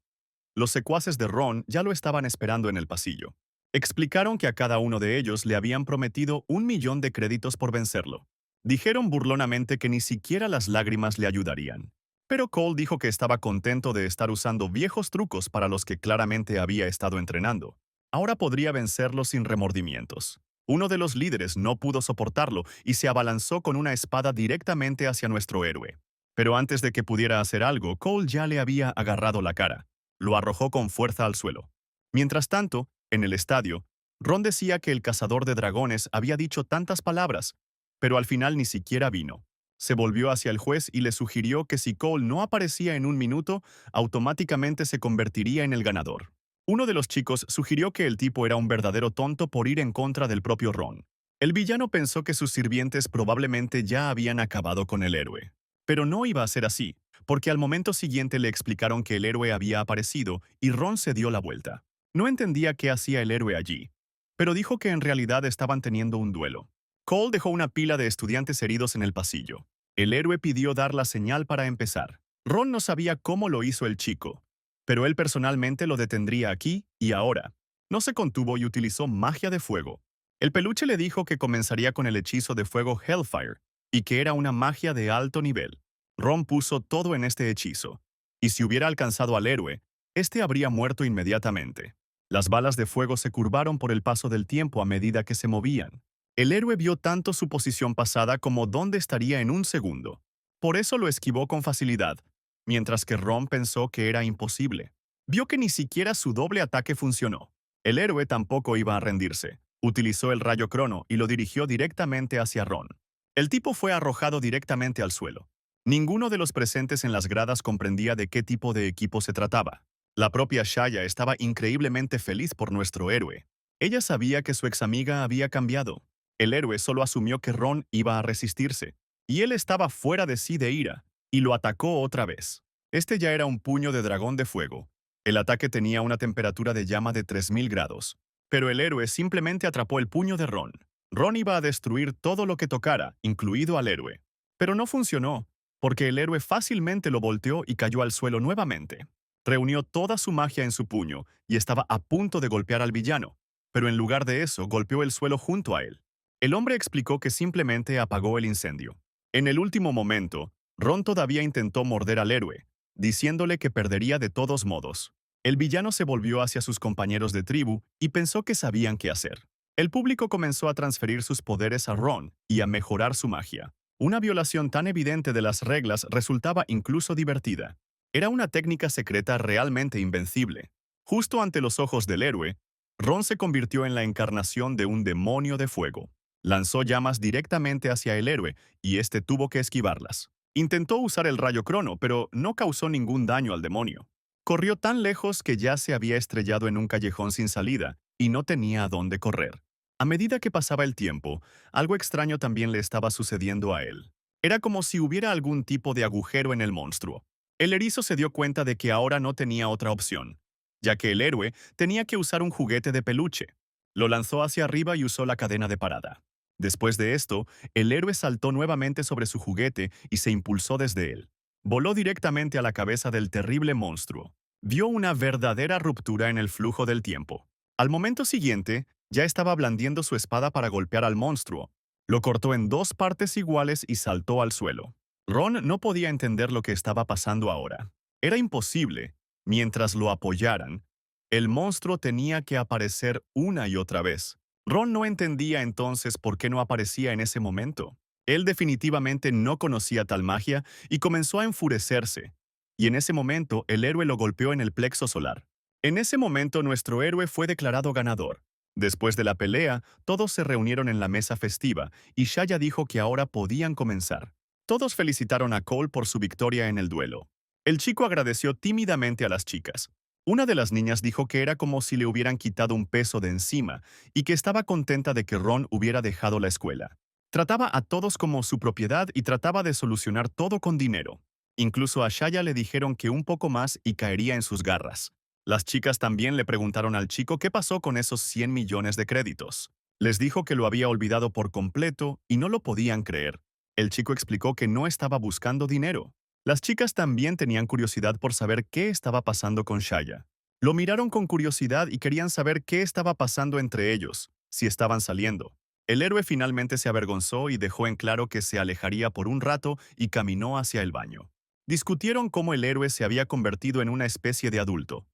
Los secuaces de Ron ya lo estaban esperando en el pasillo. Explicaron que a cada uno de ellos le habían prometido 1 millón de créditos por vencerlo. Dijeron burlonamente que ni siquiera las lágrimas le ayudarían. Pero Cole dijo que estaba contento de estar usando viejos trucos para los que claramente había estado entrenando. Ahora podría vencerlo sin remordimientos. Uno de los líderes no pudo soportarlo y se abalanzó con una espada directamente hacia nuestro héroe. Pero antes de que pudiera hacer algo, Cole ya le había agarrado la cara. Lo arrojó con fuerza al suelo. Mientras tanto, en el estadio, Ron decía que el cazador de dragones había dicho tantas palabras, pero al final ni siquiera vino. Se volvió hacia el juez y le sugirió que si Cole no aparecía en un minuto, automáticamente se convertiría en el ganador. Uno de los chicos sugirió que el tipo era un verdadero tonto por ir en contra del propio Ron. El villano pensó que sus sirvientes probablemente ya habían acabado con el héroe. Pero no iba a ser así, porque al momento siguiente le explicaron que el héroe había aparecido y Ron se dio la vuelta. No entendía qué hacía el héroe allí, pero dijo que en realidad estaban teniendo un duelo. Cole dejó una pila de estudiantes heridos en el pasillo. El héroe pidió dar la señal para empezar. Ron no sabía cómo lo hizo el chico, pero él personalmente lo detendría aquí y ahora. No se contuvo y utilizó magia de fuego. El peluche le dijo que comenzaría con el hechizo de fuego Hellfire y que era una magia de alto nivel. Ron puso todo en este hechizo, y si hubiera alcanzado al héroe, este habría muerto inmediatamente. Las balas de fuego se curvaron por el paso del tiempo a medida que se movían. El héroe vio tanto su posición pasada como dónde estaría en un segundo. Por eso lo esquivó con facilidad, mientras que Ron pensó que era imposible. Vio que ni siquiera su doble ataque funcionó. El héroe tampoco iba a rendirse. Utilizó el rayo crono y lo dirigió directamente hacia Ron. El tipo fue arrojado directamente al suelo. Ninguno de los presentes en las gradas comprendía de qué tipo de equipo se trataba. La propia Shaya estaba increíblemente feliz por nuestro héroe. Ella sabía que su examiga había cambiado. El héroe solo asumió que Ron iba a resistirse, y él estaba fuera de sí de ira, y lo atacó otra vez. Este ya era un puño de dragón de fuego. El ataque tenía una temperatura de llama de 3000 grados, pero el héroe simplemente atrapó el puño de Ron. Ron iba a destruir todo lo que tocara, incluido al héroe. Pero no funcionó, porque el héroe fácilmente lo volteó y cayó al suelo nuevamente. Reunió toda su magia en su puño y estaba a punto de golpear al villano, pero en lugar de eso golpeó el suelo junto a él. El hombre explicó que simplemente apagó el incendio. En el último momento, Ron todavía intentó morder al héroe, diciéndole que perdería de todos modos. El villano se volvió hacia sus compañeros de tribu y pensó que sabían qué hacer. El público comenzó a transferir sus poderes a Ron y a mejorar su magia. Una violación tan evidente de las reglas resultaba incluso divertida. Era una técnica secreta realmente invencible. Justo ante los ojos del héroe, Ron se convirtió en la encarnación de un demonio de fuego. Lanzó llamas directamente hacia el héroe y este tuvo que esquivarlas. Intentó usar el rayo crono, pero no causó ningún daño al demonio. Corrió tan lejos que ya se había estrellado en un callejón sin salida y no tenía a dónde correr. A medida que pasaba el tiempo, algo extraño también le estaba sucediendo a él. Era como si hubiera algún tipo de agujero en el monstruo. El erizo se dio cuenta de que ahora no tenía otra opción, ya que el héroe tenía que usar un juguete de peluche. Lo lanzó hacia arriba y usó la cadena de parada. Después de esto, el héroe saltó nuevamente sobre su juguete y se impulsó desde él. Voló directamente a la cabeza del terrible monstruo. Vio una verdadera ruptura en el flujo del tiempo. Al momento siguiente, Ya estaba blandiendo su espada para golpear al monstruo. Lo cortó en dos partes iguales y saltó al suelo. Ron no podía entender lo que estaba pasando ahora. Era imposible. Mientras lo apoyaran, el monstruo tenía que aparecer una y otra vez. Ron no entendía entonces por qué no aparecía en ese momento. Él definitivamente no conocía tal magia y comenzó a enfurecerse. Y en ese momento el héroe lo golpeó en el plexo solar. En ese momento nuestro héroe fue declarado ganador. Después de la pelea, todos se reunieron en la mesa festiva y Shaya dijo que ahora podían comenzar. Todos felicitaron a Cole por su victoria en el duelo. El chico agradeció tímidamente a las chicas. Una de las niñas dijo que era como si le hubieran quitado un peso de encima y que estaba contenta de que Ron hubiera dejado la escuela. Trataba a todos como su propiedad y trataba de solucionar todo con dinero. Incluso a Shaya le dijeron que un poco más y caería en sus garras. Las chicas también le preguntaron al chico qué pasó con esos 100 millones de créditos. Les dijo que lo había olvidado por completo y no lo podían creer. El chico explicó que no estaba buscando dinero. Las chicas también tenían curiosidad por saber qué estaba pasando con Shaya. Lo miraron con curiosidad y querían saber qué estaba pasando entre ellos, si estaban saliendo. El héroe finalmente se avergonzó y dejó en claro que se alejaría por un rato y caminó hacia el baño. Discutieron cómo el héroe se había convertido en una especie de adulto.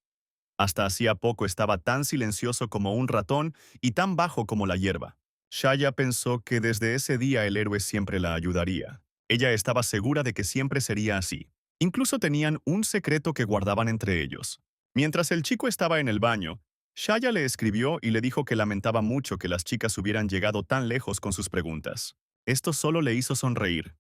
Hasta hacía poco estaba tan silencioso como un ratón y tan bajo como la hierba. Shaya pensó que desde ese día el héroe siempre la ayudaría. Ella estaba segura de que siempre sería así. Incluso tenían un secreto que guardaban entre ellos. Mientras el chico estaba en el baño, Shaya le escribió y le dijo que lamentaba mucho que las chicas hubieran llegado tan lejos con sus preguntas. Esto solo le hizo sonreír.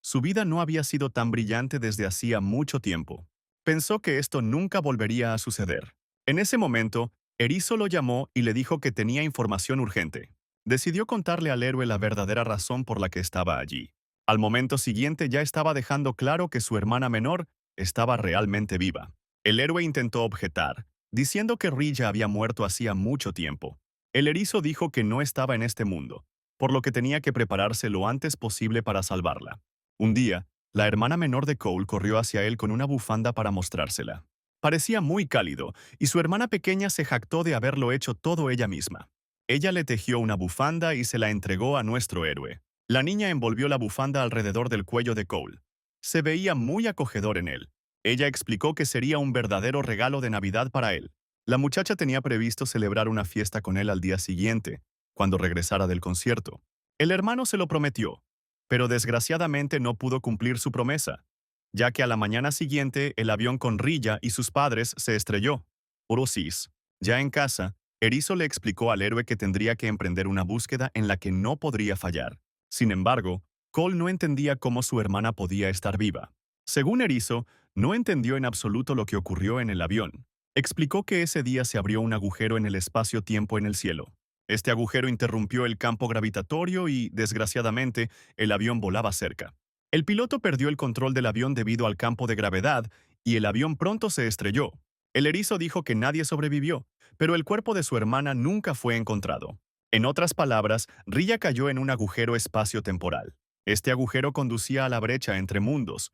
Su vida no había sido tan brillante desde hacía mucho tiempo. Pensó que esto nunca volvería a suceder. En ese momento, Erizo lo llamó y le dijo que tenía información urgente. Decidió contarle al héroe la verdadera razón por la que estaba allí. Al momento siguiente ya estaba dejando claro que su hermana menor estaba realmente viva. El héroe intentó objetar, diciendo que Rilla había muerto hacía mucho tiempo. El erizo dijo que no estaba en este mundo, por lo que tenía que prepararse lo antes posible para salvarla. Un día, la hermana menor de Cole corrió hacia él con una bufanda para mostrársela. Parecía muy cálido, y su hermana pequeña se jactó de haberlo hecho todo ella misma. Ella le tejió una bufanda y se la entregó a nuestro héroe. La niña envolvió la bufanda alrededor del cuello de Cole. Se veía muy acogedor en él. Ella explicó que sería un verdadero regalo de Navidad para él. La muchacha tenía previsto celebrar una fiesta con él al día siguiente, cuando regresara del concierto. El hermano se lo prometió, pero desgraciadamente no pudo cumplir su promesa, ya que a la mañana siguiente el avión con Rilla y sus padres se estrelló. Orosis, ya en casa, Erizo le explicó al héroe que tendría que emprender una búsqueda en la que no podría fallar. Sin embargo, Cole no entendía cómo su hermana podía estar viva. Según Erizo, no entendió en absoluto lo que ocurrió en el avión. Explicó que ese día se abrió un agujero en el espacio-tiempo en el cielo. Este agujero interrumpió el campo gravitatorio y, desgraciadamente, el avión volaba cerca. El piloto perdió el control del avión debido al campo de gravedad y el avión pronto se estrelló. El erizo dijo que nadie sobrevivió, pero el cuerpo de su hermana nunca fue encontrado. En otras palabras, Rilla cayó en un agujero espacio-temporal. Este agujero conducía a la brecha entre mundos,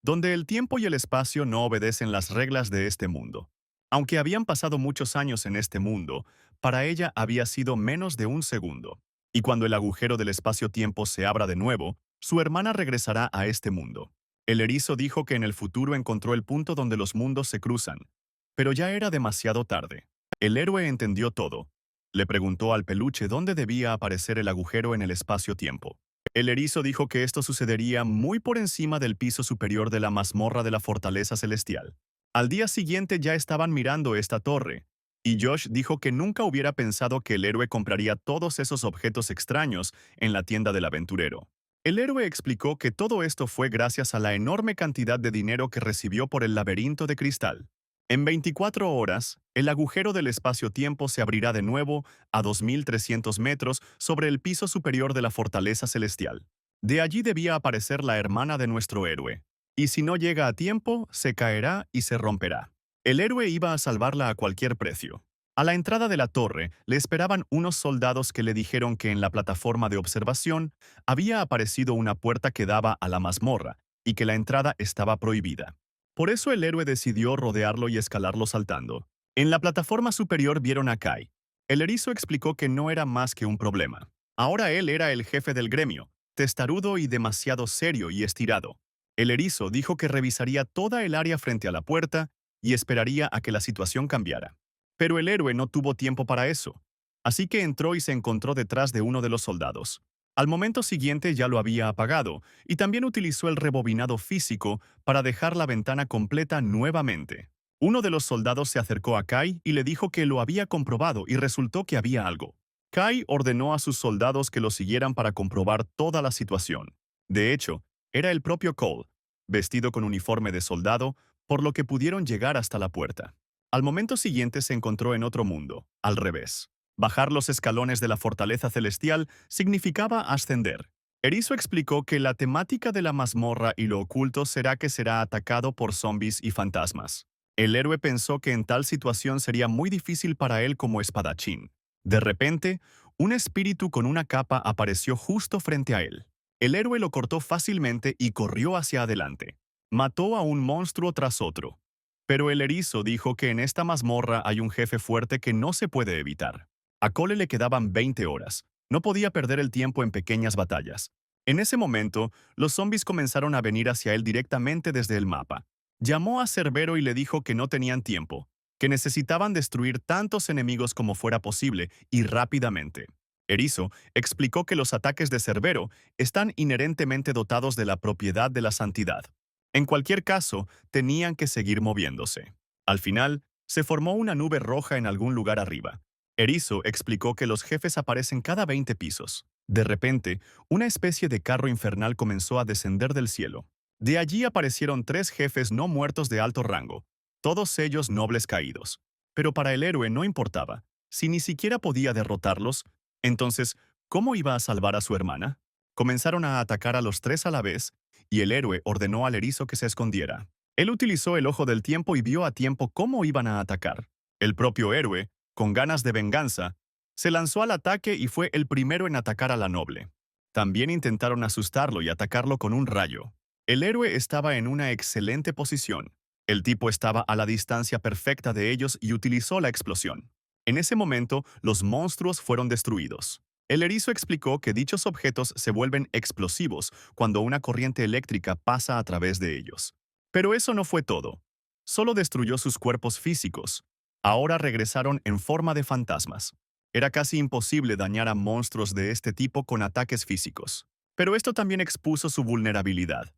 donde el tiempo y el espacio no obedecen las reglas de este mundo. Aunque habían pasado muchos años en este mundo, para ella había sido menos de un segundo. Y cuando el agujero del espacio-tiempo se abra de nuevo, su hermana regresará a este mundo. El erizo dijo que en el futuro encontró el punto donde los mundos se cruzan, pero ya era demasiado tarde. El héroe entendió todo. Le preguntó al peluche dónde debía aparecer el agujero en el espacio-tiempo. El erizo dijo que esto sucedería muy por encima del piso superior de la mazmorra de la fortaleza celestial. Al día siguiente ya estaban mirando esta torre, y Josh dijo que nunca hubiera pensado que el héroe compraría todos esos objetos extraños en la tienda del aventurero. El héroe explicó que todo esto fue gracias a la enorme cantidad de dinero que recibió por el laberinto de cristal. En 24 horas, el agujero del espacio-tiempo se abrirá de nuevo a 2.300 metros sobre el piso superior de la fortaleza celestial. De allí debía aparecer la hermana de nuestro héroe. Y si no llega a tiempo, se caerá y se romperá. El héroe iba a salvarla a cualquier precio. A la entrada de la torre le esperaban unos soldados que le dijeron que en la plataforma de observación había aparecido una puerta que daba a la mazmorra y que la entrada estaba prohibida. Por eso el héroe decidió rodearlo y escalarlo saltando. En la plataforma superior vieron a Kai. El erizo explicó que no era más que un problema. Ahora él era el jefe del gremio, testarudo y demasiado serio y estirado. El erizo dijo que revisaría toda el área frente a la puerta y esperaría a que la situación cambiara. Pero el héroe no tuvo tiempo para eso, así que entró y se encontró detrás de uno de los soldados. Al momento siguiente ya lo había apagado y también utilizó el rebobinado físico para dejar la ventana completa nuevamente. Uno de los soldados se acercó a Kai y le dijo que lo había comprobado y resultó que había algo. Kai ordenó a sus soldados que lo siguieran para comprobar toda la situación. De hecho, era el propio Cole, vestido con uniforme de soldado, por lo que pudieron llegar hasta la puerta. Al momento siguiente se encontró en otro mundo, al revés. Bajar los escalones de la fortaleza celestial significaba ascender. Erizo explicó que la temática de la mazmorra y lo oculto será que será atacado por zombies y fantasmas. El héroe pensó que en tal situación sería muy difícil para él como espadachín. De repente, un espíritu con una capa apareció justo frente a él. El héroe lo cortó fácilmente y corrió hacia adelante. Mató a un monstruo tras otro. Pero el erizo dijo que en esta mazmorra hay un jefe fuerte que no se puede evitar. A Cole le quedaban 20 horas. No podía perder el tiempo en pequeñas batallas. En ese momento, los zombies comenzaron a venir hacia él directamente desde el mapa. Llamó a Cerbero y le dijo que no tenían tiempo, que necesitaban destruir tantos enemigos como fuera posible y rápidamente. Erizo explicó que los ataques de Cerbero están inherentemente dotados de la propiedad de la santidad. En cualquier caso, tenían que seguir moviéndose. Al final, se formó una nube roja en algún lugar arriba. Erizo explicó que los jefes aparecen cada 20 pisos. De repente, una especie de carro infernal comenzó a descender del cielo. De allí aparecieron 3 jefes no muertos de alto rango, todos ellos nobles caídos. Pero para el héroe no importaba. Si ni siquiera podía derrotarlos, entonces, ¿cómo iba a salvar a su hermana? Comenzaron a atacar a los 3 a la vez, y el héroe ordenó al erizo que se escondiera. Él utilizó el ojo del tiempo y vio a tiempo cómo iban a atacar. El propio héroe, con ganas de venganza, se lanzó al ataque y fue el primero en atacar a la noble. También intentaron asustarlo y atacarlo con un rayo. El héroe estaba en una excelente posición. El tipo estaba a la distancia perfecta de ellos y utilizó la explosión. En ese momento, los monstruos fueron destruidos. El erizo explicó que dichos objetos se vuelven explosivos cuando una corriente eléctrica pasa a través de ellos. Pero eso no fue todo. Solo destruyó sus cuerpos físicos. Ahora regresaron en forma de fantasmas. Era casi imposible dañar a monstruos de este tipo con ataques físicos. Pero esto también expuso su vulnerabilidad.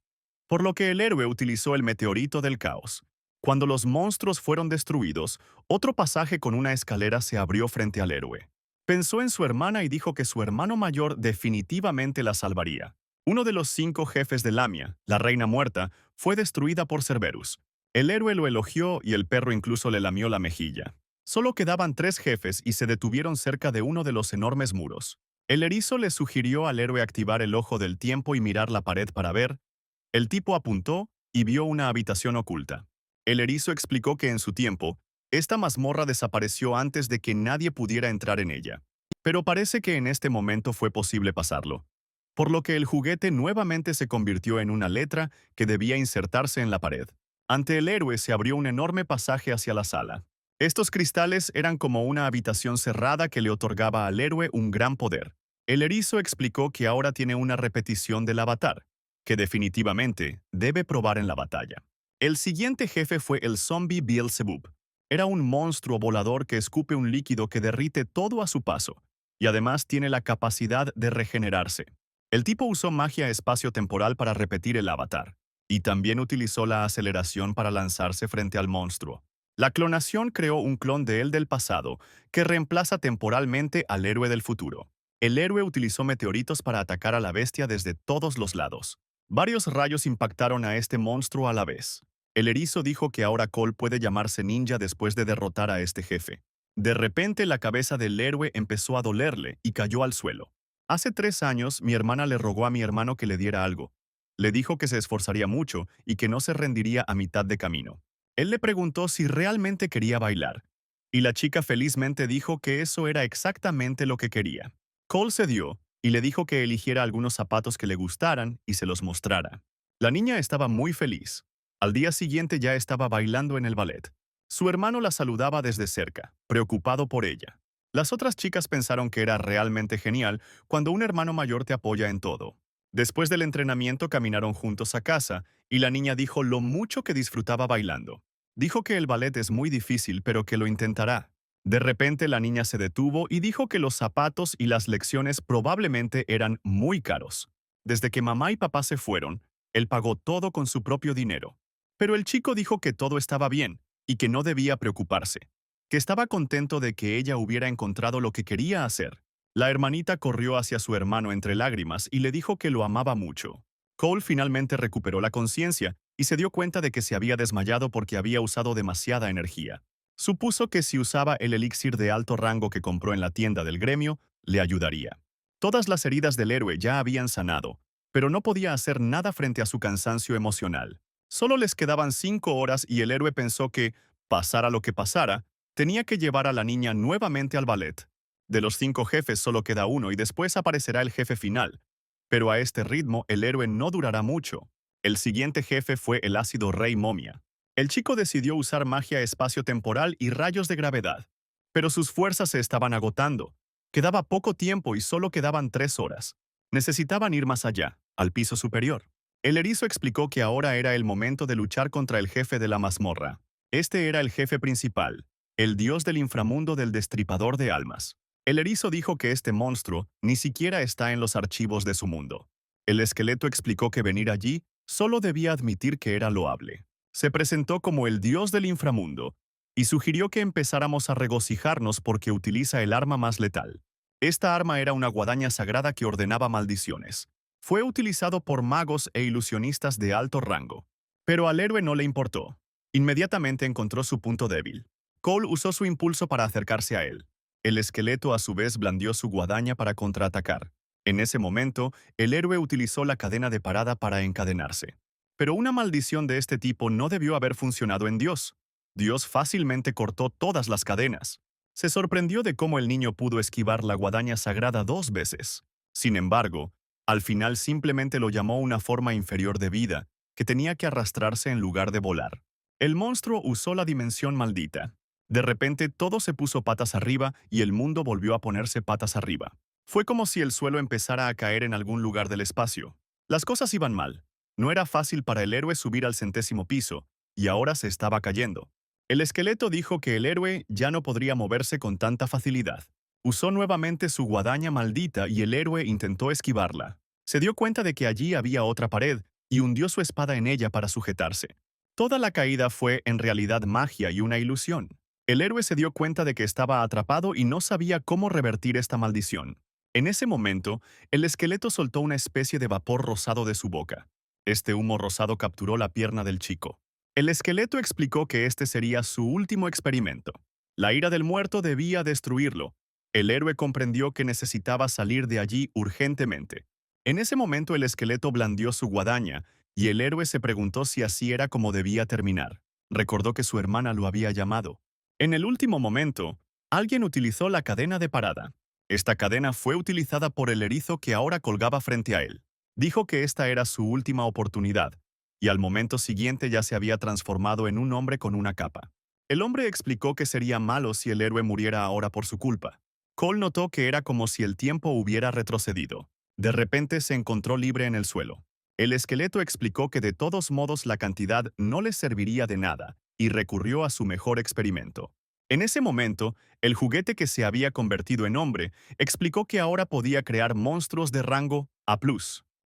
Por lo que el héroe utilizó el meteorito del caos. Cuando los monstruos fueron destruidos, otro pasaje con una escalera se abrió frente al héroe. Pensó en su hermana y dijo que su hermano mayor definitivamente la salvaría. Uno de los 5 jefes de Lamia, la reina muerta, fue destruida por Cerberus. El héroe lo elogió y el perro incluso le lamió la mejilla. Solo quedaban 3 jefes y se detuvieron cerca de uno de los enormes muros. El erizo le sugirió al héroe activar el ojo del tiempo y mirar la pared para ver. El tipo apuntó y vio una habitación oculta. El erizo explicó que en su tiempo, esta mazmorra desapareció antes de que nadie pudiera entrar en ella. Pero parece que en este momento fue posible pasarlo. Por lo que el juguete nuevamente se convirtió en una letra que debía insertarse en la pared. Ante el héroe se abrió un enorme pasaje hacia la sala. Estos cristales eran como una habitación cerrada que le otorgaba al héroe un gran poder. El erizo explicó que ahora tiene una repetición del avatar, que definitivamente debe probar en la batalla. El siguiente jefe fue el zombie Beelzebub. Era un monstruo volador que escupe un líquido que derrite todo a su paso, y además tiene la capacidad de regenerarse. El tipo usó magia espacio-temporal para repetir el avatar, y también utilizó la aceleración para lanzarse frente al monstruo. La clonación creó un clon de él del pasado, que reemplaza temporalmente al héroe del futuro. El héroe utilizó meteoritos para atacar a la bestia desde todos los lados. Varios rayos impactaron a este monstruo a la vez. El erizo dijo que ahora Cole puede llamarse ninja después de derrotar a este jefe. De repente la cabeza del héroe empezó a dolerle y cayó al suelo. Hace 3 años mi hermana le rogó a mi hermano que le diera algo. Le dijo que se esforzaría mucho y que no se rendiría a mitad de camino. Él le preguntó si realmente quería bailar, y la chica felizmente dijo que eso era exactamente lo que quería. Cole cedió y le dijo que eligiera algunos zapatos que le gustaran y se los mostrara. La niña estaba muy feliz. Al día siguiente ya estaba bailando en el ballet. Su hermano la saludaba desde cerca, preocupado por ella. Las otras chicas pensaron que era realmente genial cuando un hermano mayor te apoya en todo. Después del entrenamiento caminaron juntos a casa y la niña dijo lo mucho que disfrutaba bailando. Dijo que el ballet es muy difícil, pero que lo intentará. De repente la niña se detuvo y dijo que los zapatos y las lecciones probablemente eran muy caros. Desde que mamá y papá se fueron, él pagó todo con su propio dinero. Pero el chico dijo que todo estaba bien y que no debía preocuparse, que estaba contento de que ella hubiera encontrado lo que quería hacer. La hermanita corrió hacia su hermano entre lágrimas y le dijo que lo amaba mucho. Cole finalmente recuperó la conciencia y se dio cuenta de que se había desmayado porque había usado demasiada energía. Supuso que si usaba el elixir de alto rango que compró en la tienda del gremio, le ayudaría. Todas las heridas del héroe ya habían sanado, pero no podía hacer nada frente a su cansancio emocional. Solo les quedaban 5 horas y el héroe pensó que, pasara lo que pasara, tenía que llevar a la niña nuevamente al ballet. De los 5 jefes solo queda uno y después aparecerá el jefe final. Pero a este ritmo el héroe no durará mucho. El siguiente jefe fue el ácido rey momia. El chico decidió usar magia espacio-temporal y rayos de gravedad. Pero sus fuerzas se estaban agotando. Quedaba poco tiempo y solo quedaban 3 horas. Necesitaban ir más allá, al piso superior. El erizo explicó que ahora era el momento de luchar contra el jefe de la mazmorra. Este era el jefe principal, el dios del inframundo del destripador de almas. El erizo dijo que este monstruo ni siquiera está en los archivos de su mundo. El esqueleto explicó que venir allí solo debía admitir que era loable. Se presentó como el dios del inframundo y sugirió que empezáramos a regocijarnos porque utiliza el arma más letal. Esta arma era una guadaña sagrada que ordenaba maldiciones. Fue utilizado por magos e ilusionistas de alto rango. Pero al héroe no le importó. Inmediatamente encontró su punto débil. Cole usó su impulso para acercarse a él. El esqueleto a su vez blandió su guadaña para contraatacar. En ese momento, el héroe utilizó la cadena de parada para encadenarse. Pero una maldición de este tipo no debió haber funcionado en Dios. Dios fácilmente cortó todas las cadenas. Se sorprendió de cómo el niño pudo esquivar la guadaña sagrada 2 veces. Sin embargo, al final simplemente lo llamó una forma inferior de vida, que tenía que arrastrarse en lugar de volar. El monstruo usó la dimensión maldita. De repente todo se puso patas arriba y el mundo volvió a ponerse patas arriba. Fue como si el suelo empezara a caer en algún lugar del espacio. Las cosas iban mal. No era fácil para el héroe subir al 100º piso, y ahora se estaba cayendo. El esqueleto dijo que el héroe ya no podría moverse con tanta facilidad. Usó nuevamente su guadaña maldita y el héroe intentó esquivarla. Se dio cuenta de que allí había otra pared y hundió su espada en ella para sujetarse. Toda la caída fue en realidad magia y una ilusión. El héroe se dio cuenta de que estaba atrapado y no sabía cómo revertir esta maldición. En ese momento, el esqueleto soltó una especie de vapor rosado de su boca. Este humo rosado capturó la pierna del chico. El esqueleto explicó que este sería su último experimento. La ira del muerto debía destruirlo. El héroe comprendió que necesitaba salir de allí urgentemente. En ese momento el esqueleto blandió su guadaña y el héroe se preguntó si así era como debía terminar. Recordó que su hermana lo había llamado. En el último momento, alguien utilizó la cadena de parada. Esta cadena fue utilizada por el erizo que ahora colgaba frente a él. Dijo que esta era su última oportunidad, y al momento siguiente ya se había transformado en un hombre con una capa. El hombre explicó que sería malo si el héroe muriera ahora por su culpa. Cole notó que era como si el tiempo hubiera retrocedido. De repente se encontró libre en el suelo. El esqueleto explicó que de todos modos la cantidad no le serviría de nada, y recurrió a su mejor experimento. En ese momento, el juguete que se había convertido en hombre explicó que ahora podía crear monstruos de rango A+.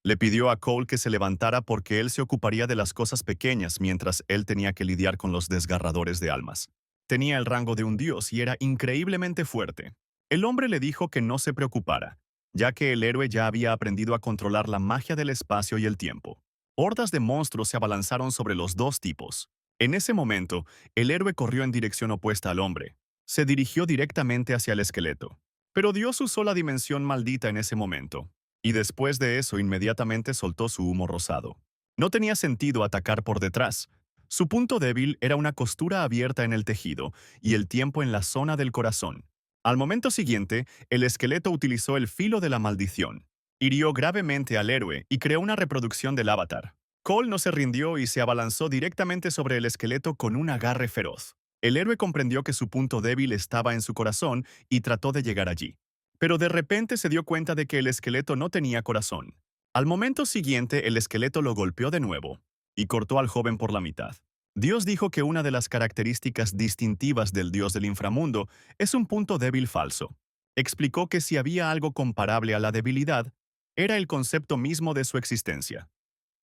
Le pidió a Cole que se levantara porque él se ocuparía de las cosas pequeñas mientras él tenía que lidiar con los desgarradores de almas. Tenía el rango de un dios y era increíblemente fuerte. El hombre le dijo que no se preocupara, ya que el héroe ya había aprendido a controlar la magia del espacio y el tiempo. Hordas de monstruos se abalanzaron sobre los dos tipos. En ese momento, el héroe corrió en dirección opuesta al hombre. Se dirigió directamente hacia el esqueleto. Pero Dios usó la dimensión maldita en ese momento, y después de eso inmediatamente soltó su humo rosado. No tenía sentido atacar por detrás. Su punto débil era una costura abierta en el tejido y el tiempo en la zona del corazón. Al momento siguiente, el esqueleto utilizó el filo de la maldición. Hirió gravemente al héroe y creó una reproducción del avatar. Cole no se rindió y se abalanzó directamente sobre el esqueleto con un agarre feroz. El héroe comprendió que su punto débil estaba en su corazón y trató de llegar allí. Pero de repente se dio cuenta de que el esqueleto no tenía corazón. Al momento siguiente, el esqueleto lo golpeó de nuevo y cortó al joven por la mitad. Dios dijo que una de las características distintivas del Dios del inframundo es un punto débil falso. Explicó que si había algo comparable a la debilidad, era el concepto mismo de su existencia.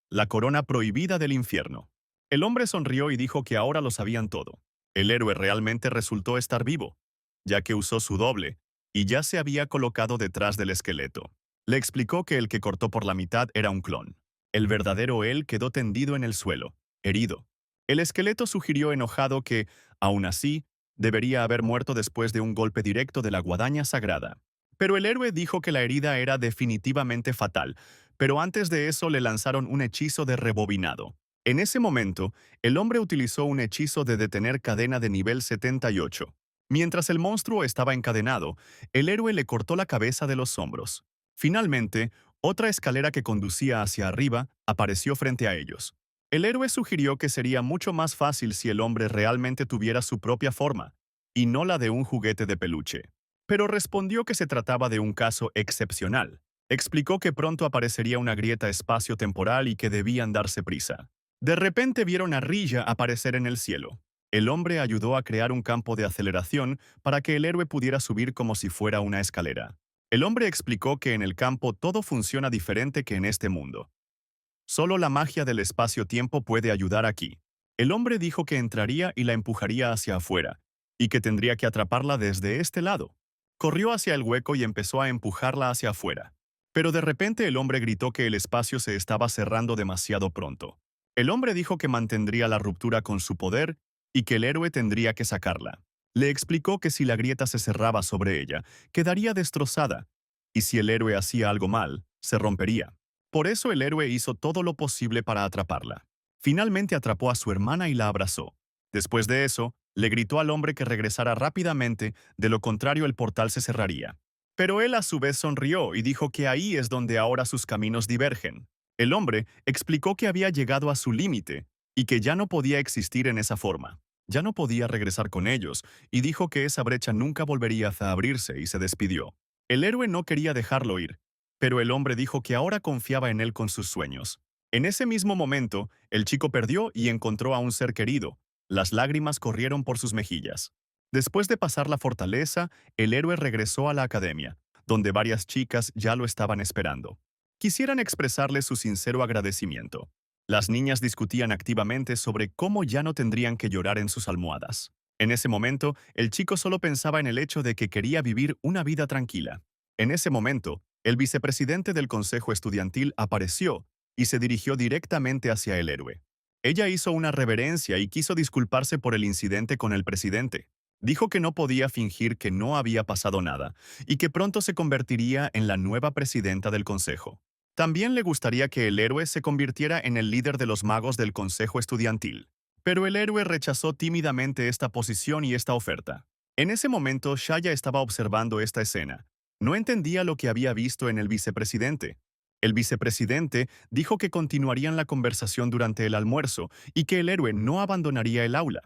La corona prohibida del infierno. El hombre sonrió y dijo que ahora lo sabían todo. El héroe realmente resultó estar vivo, ya que usó su doble, y ya se había colocado detrás del esqueleto. Le explicó que el que cortó por la mitad era un clon. El verdadero él quedó tendido en el suelo, herido. El esqueleto sugirió enojado que, aún así, debería haber muerto después de un golpe directo de la guadaña sagrada. Pero el héroe dijo que la herida era definitivamente fatal, pero antes de eso le lanzaron un hechizo de rebobinado. En ese momento, el hombre utilizó un hechizo de detener cadena de nivel 78. Mientras el monstruo estaba encadenado, el héroe le cortó la cabeza de los hombros. Finalmente, otra escalera que conducía hacia arriba apareció frente a ellos. El héroe sugirió que sería mucho más fácil si el hombre realmente tuviera su propia forma, y no la de un juguete de peluche. Pero respondió que se trataba de un caso excepcional. Explicó que pronto aparecería una grieta espacio-temporal y que debían darse prisa. De repente vieron a Rilla aparecer en el cielo. El hombre ayudó a crear un campo de aceleración para que el héroe pudiera subir como si fuera una escalera. El hombre explicó que en el campo todo funciona diferente que en este mundo. Solo la magia del espacio-tiempo puede ayudar aquí. El hombre dijo que entraría y la empujaría hacia afuera, y que tendría que atraparla desde este lado. Corrió hacia el hueco y empezó a empujarla hacia afuera. Pero de repente el hombre gritó que el espacio se estaba cerrando demasiado pronto. El hombre dijo que mantendría la ruptura con su poder y que el héroe tendría que sacarla. Le explicó que si la grieta se cerraba sobre ella, quedaría destrozada, y si el héroe hacía algo mal, se rompería. Por eso el héroe hizo todo lo posible para atraparla. Finalmente atrapó a su hermana y la abrazó. Después de eso, le gritó al hombre que regresara rápidamente, de lo contrario el portal se cerraría. Pero él a su vez sonrió y dijo que ahí es donde ahora sus caminos divergen. El hombre explicó que había llegado a su límite y que ya no podía existir en esa forma. Ya no podía regresar con ellos y dijo que esa brecha nunca volvería a abrirse y se despidió. El héroe no quería dejarlo ir, pero el hombre dijo que ahora confiaba en él con sus sueños. En ese mismo momento, el chico perdió y encontró a un ser querido. Las lágrimas corrieron por sus mejillas. Después de pasar la fortaleza, el héroe regresó a la academia, donde varias chicas ya lo estaban esperando. Quisieran expresarle su sincero agradecimiento. Las niñas discutían activamente sobre cómo ya no tendrían que llorar en sus almohadas. En ese momento, el chico solo pensaba en el hecho de que quería vivir una vida tranquila. En ese momento, el vicepresidente del consejo estudiantil apareció y se dirigió directamente hacia el héroe. Ella hizo una reverencia y quiso disculparse por el incidente con el presidente. Dijo que no podía fingir que no había pasado nada y que pronto se convertiría en la nueva presidenta del consejo. También le gustaría que el héroe se convirtiera en el líder de los magos del consejo estudiantil. Pero el héroe rechazó tímidamente esta posición y esta oferta. En ese momento, Shaya estaba observando esta escena. No entendía lo que había visto en el vicepresidente. El vicepresidente dijo que continuarían la conversación durante el almuerzo y que el héroe no abandonaría el aula.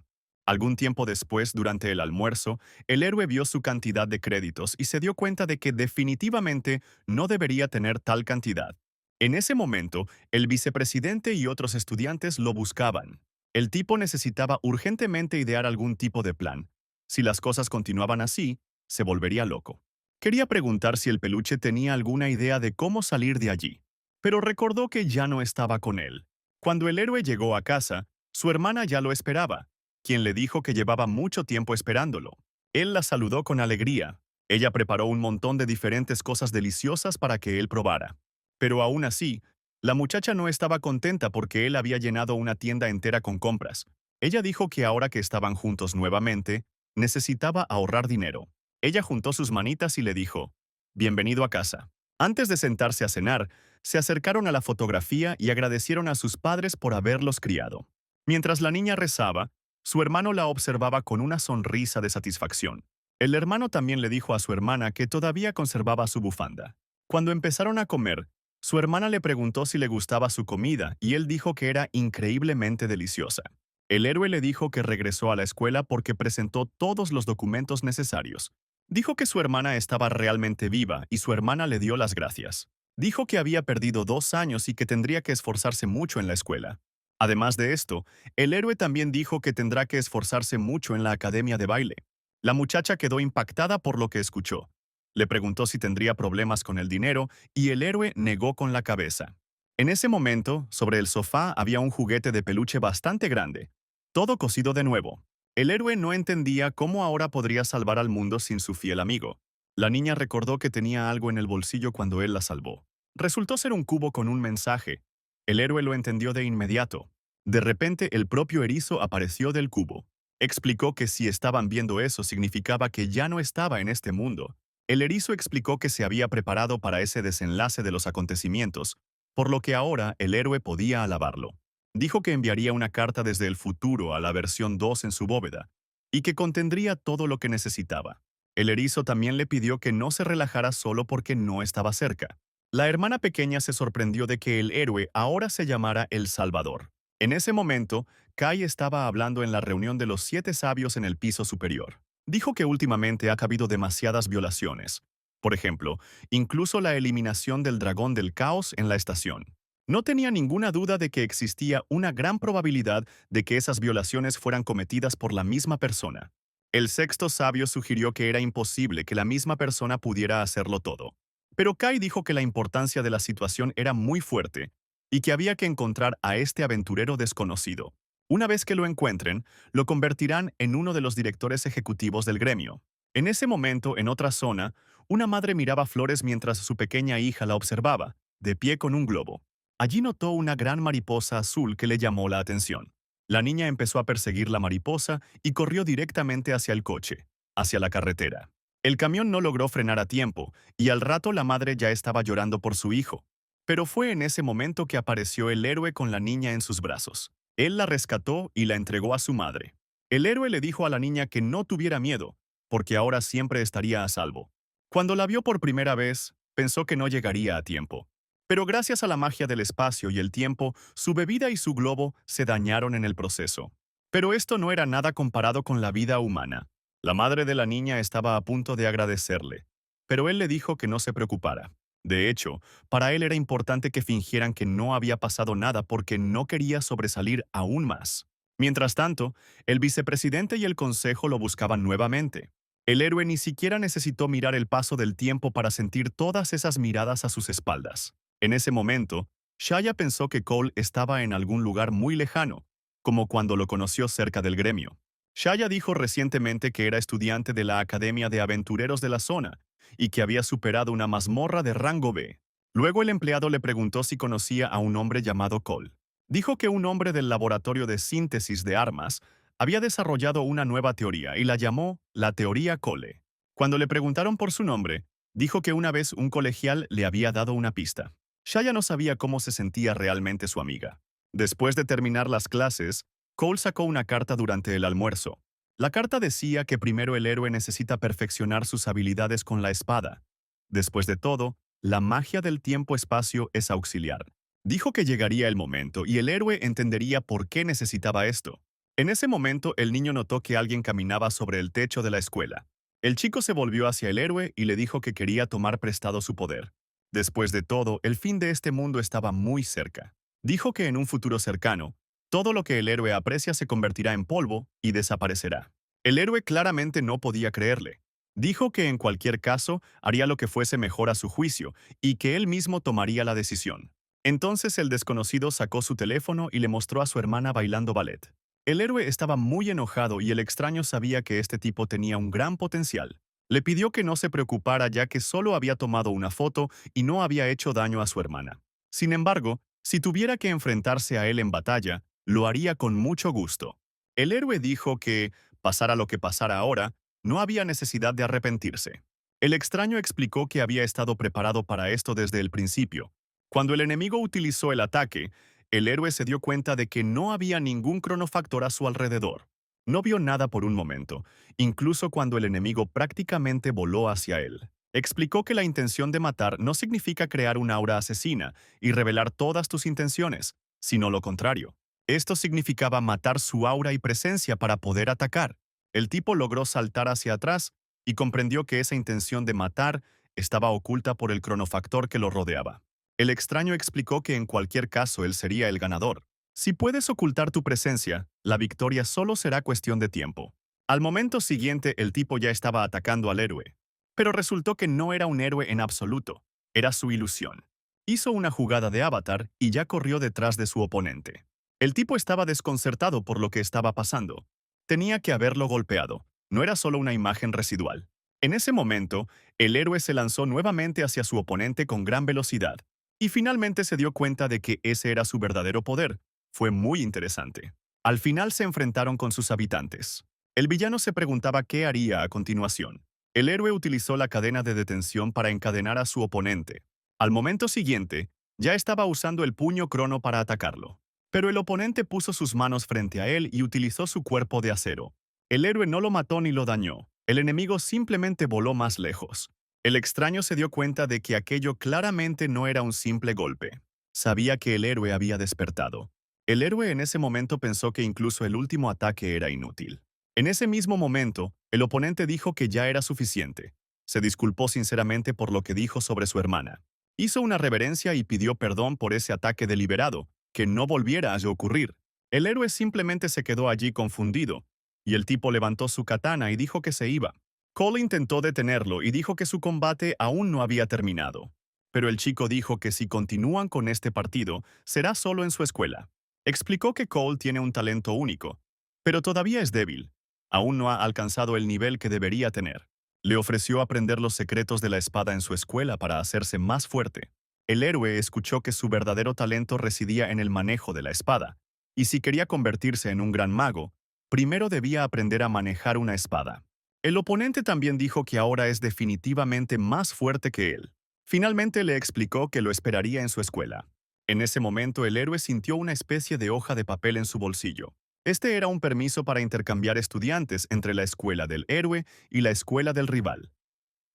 Algún tiempo después, durante el almuerzo, el héroe vio su cantidad de créditos y se dio cuenta de que definitivamente no debería tener tal cantidad. En ese momento, el vicepresidente y otros estudiantes lo buscaban. El tipo necesitaba urgentemente idear algún tipo de plan. Si las cosas continuaban así, se volvería loco. Quería preguntar si el peluche tenía alguna idea de cómo salir de allí, pero recordó que ya no estaba con él. Cuando el héroe llegó a casa, su hermana ya lo esperaba, quien le dijo que llevaba mucho tiempo esperándolo. Él la saludó con alegría. Ella preparó un montón de diferentes cosas deliciosas para que él probara. Pero aún así, la muchacha no estaba contenta porque él había llenado una tienda entera con compras. Ella dijo que ahora que estaban juntos nuevamente, necesitaba ahorrar dinero. Ella juntó sus manitas y le dijo, «Bienvenido a casa». Antes de sentarse a cenar, se acercaron a la fotografía y agradecieron a sus padres por haberlos criado. Mientras la niña rezaba, su hermano la observaba con una sonrisa de satisfacción. El hermano también le dijo a su hermana que todavía conservaba su bufanda. Cuando empezaron a comer, su hermana le preguntó si le gustaba su comida y él dijo que era increíblemente deliciosa. El héroe le dijo que regresó a la escuela porque presentó todos los documentos necesarios. Dijo que su hermana estaba realmente viva y su hermana le dio las gracias. Dijo que había perdido 2 años y que tendría que esforzarse mucho en la escuela. Además de esto, el héroe también dijo que tendrá que esforzarse mucho en la academia de baile. La muchacha quedó impactada por lo que escuchó. Le preguntó si tendría problemas con el dinero y el héroe negó con la cabeza. En ese momento, sobre el sofá había un juguete de peluche bastante grande, todo cosido de nuevo. El héroe no entendía cómo ahora podría salvar al mundo sin su fiel amigo. La niña recordó que tenía algo en el bolsillo cuando él la salvó. Resultó ser un cubo con un mensaje. El héroe lo entendió de inmediato. De repente, el propio erizo apareció del cubo. Explicó que si estaban viendo eso significaba que ya no estaba en este mundo. El erizo explicó que se había preparado para ese desenlace de los acontecimientos, por lo que ahora el héroe podía alabarlo. Dijo que enviaría una carta desde el futuro a la versión 2 en su bóveda, y que contendría todo lo que necesitaba. El erizo también le pidió que no se relajara solo porque no estaba cerca. La hermana pequeña se sorprendió de que el héroe ahora se llamara El Salvador. En ese momento, Kai estaba hablando en la reunión de los 7 sabios en el piso superior. Dijo que últimamente ha habido demasiadas violaciones. Por ejemplo, incluso la eliminación del dragón del caos en la estación. No tenía ninguna duda de que existía una gran probabilidad de que esas violaciones fueran cometidas por la misma persona. El sexto sabio sugirió que era imposible que la misma persona pudiera hacerlo todo. Pero Kai dijo que la importancia de la situación era muy fuerte y que había que encontrar a este aventurero desconocido. Una vez que lo encuentren, lo convertirán en uno de los directores ejecutivos del gremio. En ese momento, en otra zona, una madre miraba flores mientras su pequeña hija la observaba, de pie con un globo. Allí notó una gran mariposa azul que le llamó la atención. La niña empezó a perseguir la mariposa y corrió directamente hacia el coche, hacia la carretera. El camión no logró frenar a tiempo, y al rato la madre ya estaba llorando por su hijo. Pero fue en ese momento que apareció el héroe con la niña en sus brazos. Él la rescató y la entregó a su madre. El héroe le dijo a la niña que no tuviera miedo, porque ahora siempre estaría a salvo. Cuando la vio por primera vez, pensó que no llegaría a tiempo. Pero gracias a la magia del espacio y el tiempo, su bebida y su globo se dañaron en el proceso. Pero esto no era nada comparado con la vida humana. La madre de la niña estaba a punto de agradecerle, pero él le dijo que no se preocupara. De hecho, para él era importante que fingieran que no había pasado nada porque no quería sobresalir aún más. Mientras tanto, el vicepresidente y el consejo lo buscaban nuevamente. El héroe ni siquiera necesitó mirar el paso del tiempo para sentir todas esas miradas a sus espaldas. En ese momento, Shaya pensó que Cole estaba en algún lugar muy lejano, como cuando lo conoció cerca del gremio. Shaya dijo recientemente que era estudiante de la Academia de Aventureros de la zona y que había superado una mazmorra de rango B. Luego el empleado le preguntó si conocía a un hombre llamado Cole. Dijo que un hombre del laboratorio de síntesis de armas había desarrollado una nueva teoría y la llamó la teoría Cole. Cuando le preguntaron por su nombre, dijo que una vez un colegial le había dado una pista. Shaya no sabía cómo se sentía realmente su amiga. Después de terminar las clases, Cole sacó una carta durante el almuerzo. La carta decía que primero el héroe necesita perfeccionar sus habilidades con la espada. Después de todo, la magia del tiempo-espacio es auxiliar. Dijo que llegaría el momento y el héroe entendería por qué necesitaba esto. En ese momento, el niño notó que alguien caminaba sobre el techo de la escuela. El chico se volvió hacia el héroe y le dijo que quería tomar prestado su poder. Después de todo, el fin de este mundo estaba muy cerca. Dijo que en un futuro cercano, todo lo que el héroe aprecia se convertirá en polvo y desaparecerá. El héroe claramente no podía creerle. Dijo que en cualquier caso haría lo que fuese mejor a su juicio y que él mismo tomaría la decisión. Entonces el desconocido sacó su teléfono y le mostró a su hermana bailando ballet. El héroe estaba muy enojado y el extraño sabía que este tipo tenía un gran potencial. Le pidió que no se preocupara ya que solo había tomado una foto y no había hecho daño a su hermana. Sin embargo, si tuviera que enfrentarse a él en batalla, lo haría con mucho gusto. El héroe dijo que, pasara lo que pasara ahora, no había necesidad de arrepentirse. El extraño explicó que había estado preparado para esto desde el principio. Cuando el enemigo utilizó el ataque, el héroe se dio cuenta de que no había ningún cronofactor a su alrededor. No vio nada por un momento, incluso cuando el enemigo prácticamente voló hacia él. Explicó que la intención de matar no significa crear una aura asesina y revelar todas tus intenciones, sino lo contrario. Esto significaba matar su aura y presencia para poder atacar. El tipo logró saltar hacia atrás y comprendió que esa intención de matar estaba oculta por el cronofactor que lo rodeaba. El extraño explicó que en cualquier caso él sería el ganador. Si puedes ocultar tu presencia, la victoria solo será cuestión de tiempo. Al momento siguiente, el tipo ya estaba atacando al héroe. Pero resultó que no era un héroe en absoluto, era su ilusión. Hizo una jugada de avatar y ya corrió detrás de su oponente. El tipo estaba desconcertado por lo que estaba pasando. Tenía que haberlo golpeado, no era solo una imagen residual. En ese momento, el héroe se lanzó nuevamente hacia su oponente con gran velocidad, y finalmente se dio cuenta de que ese era su verdadero poder. Fue muy interesante. Al final se enfrentaron con sus habitantes. El villano se preguntaba qué haría a continuación. El héroe utilizó la cadena de detención para encadenar a su oponente. Al momento siguiente, ya estaba usando el puño crono para atacarlo. Pero el oponente puso sus manos frente a él y utilizó su cuerpo de acero. El héroe no lo mató ni lo dañó. El enemigo simplemente voló más lejos. El extraño se dio cuenta de que aquello claramente no era un simple golpe. Sabía que el héroe había despertado. El héroe en ese momento pensó que incluso el último ataque era inútil. En ese mismo momento, el oponente dijo que ya era suficiente. Se disculpó sinceramente por lo que dijo sobre su hermana. Hizo una reverencia y pidió perdón por ese ataque deliberado, que no volviera a ocurrir. El héroe simplemente se quedó allí confundido, y el tipo levantó su katana y dijo que se iba. Cole intentó detenerlo y dijo que su combate aún no había terminado. Pero el chico dijo que si continúan con este partido, será solo en su escuela. Explicó que Cole tiene un talento único, pero todavía es débil. Aún no ha alcanzado el nivel que debería tener. Le ofreció aprender los secretos de la espada en su escuela para hacerse más fuerte. El héroe escuchó que su verdadero talento residía en el manejo de la espada, y si quería convertirse en un gran mago, primero debía aprender a manejar una espada. El oponente también dijo que ahora es definitivamente más fuerte que él. Finalmente le explicó que lo esperaría en su escuela. En ese momento el héroe sintió una especie de hoja de papel en su bolsillo. Este era un permiso para intercambiar estudiantes entre la escuela del héroe y la escuela del rival,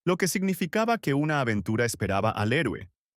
lo que significaba que una aventura esperaba al héroe,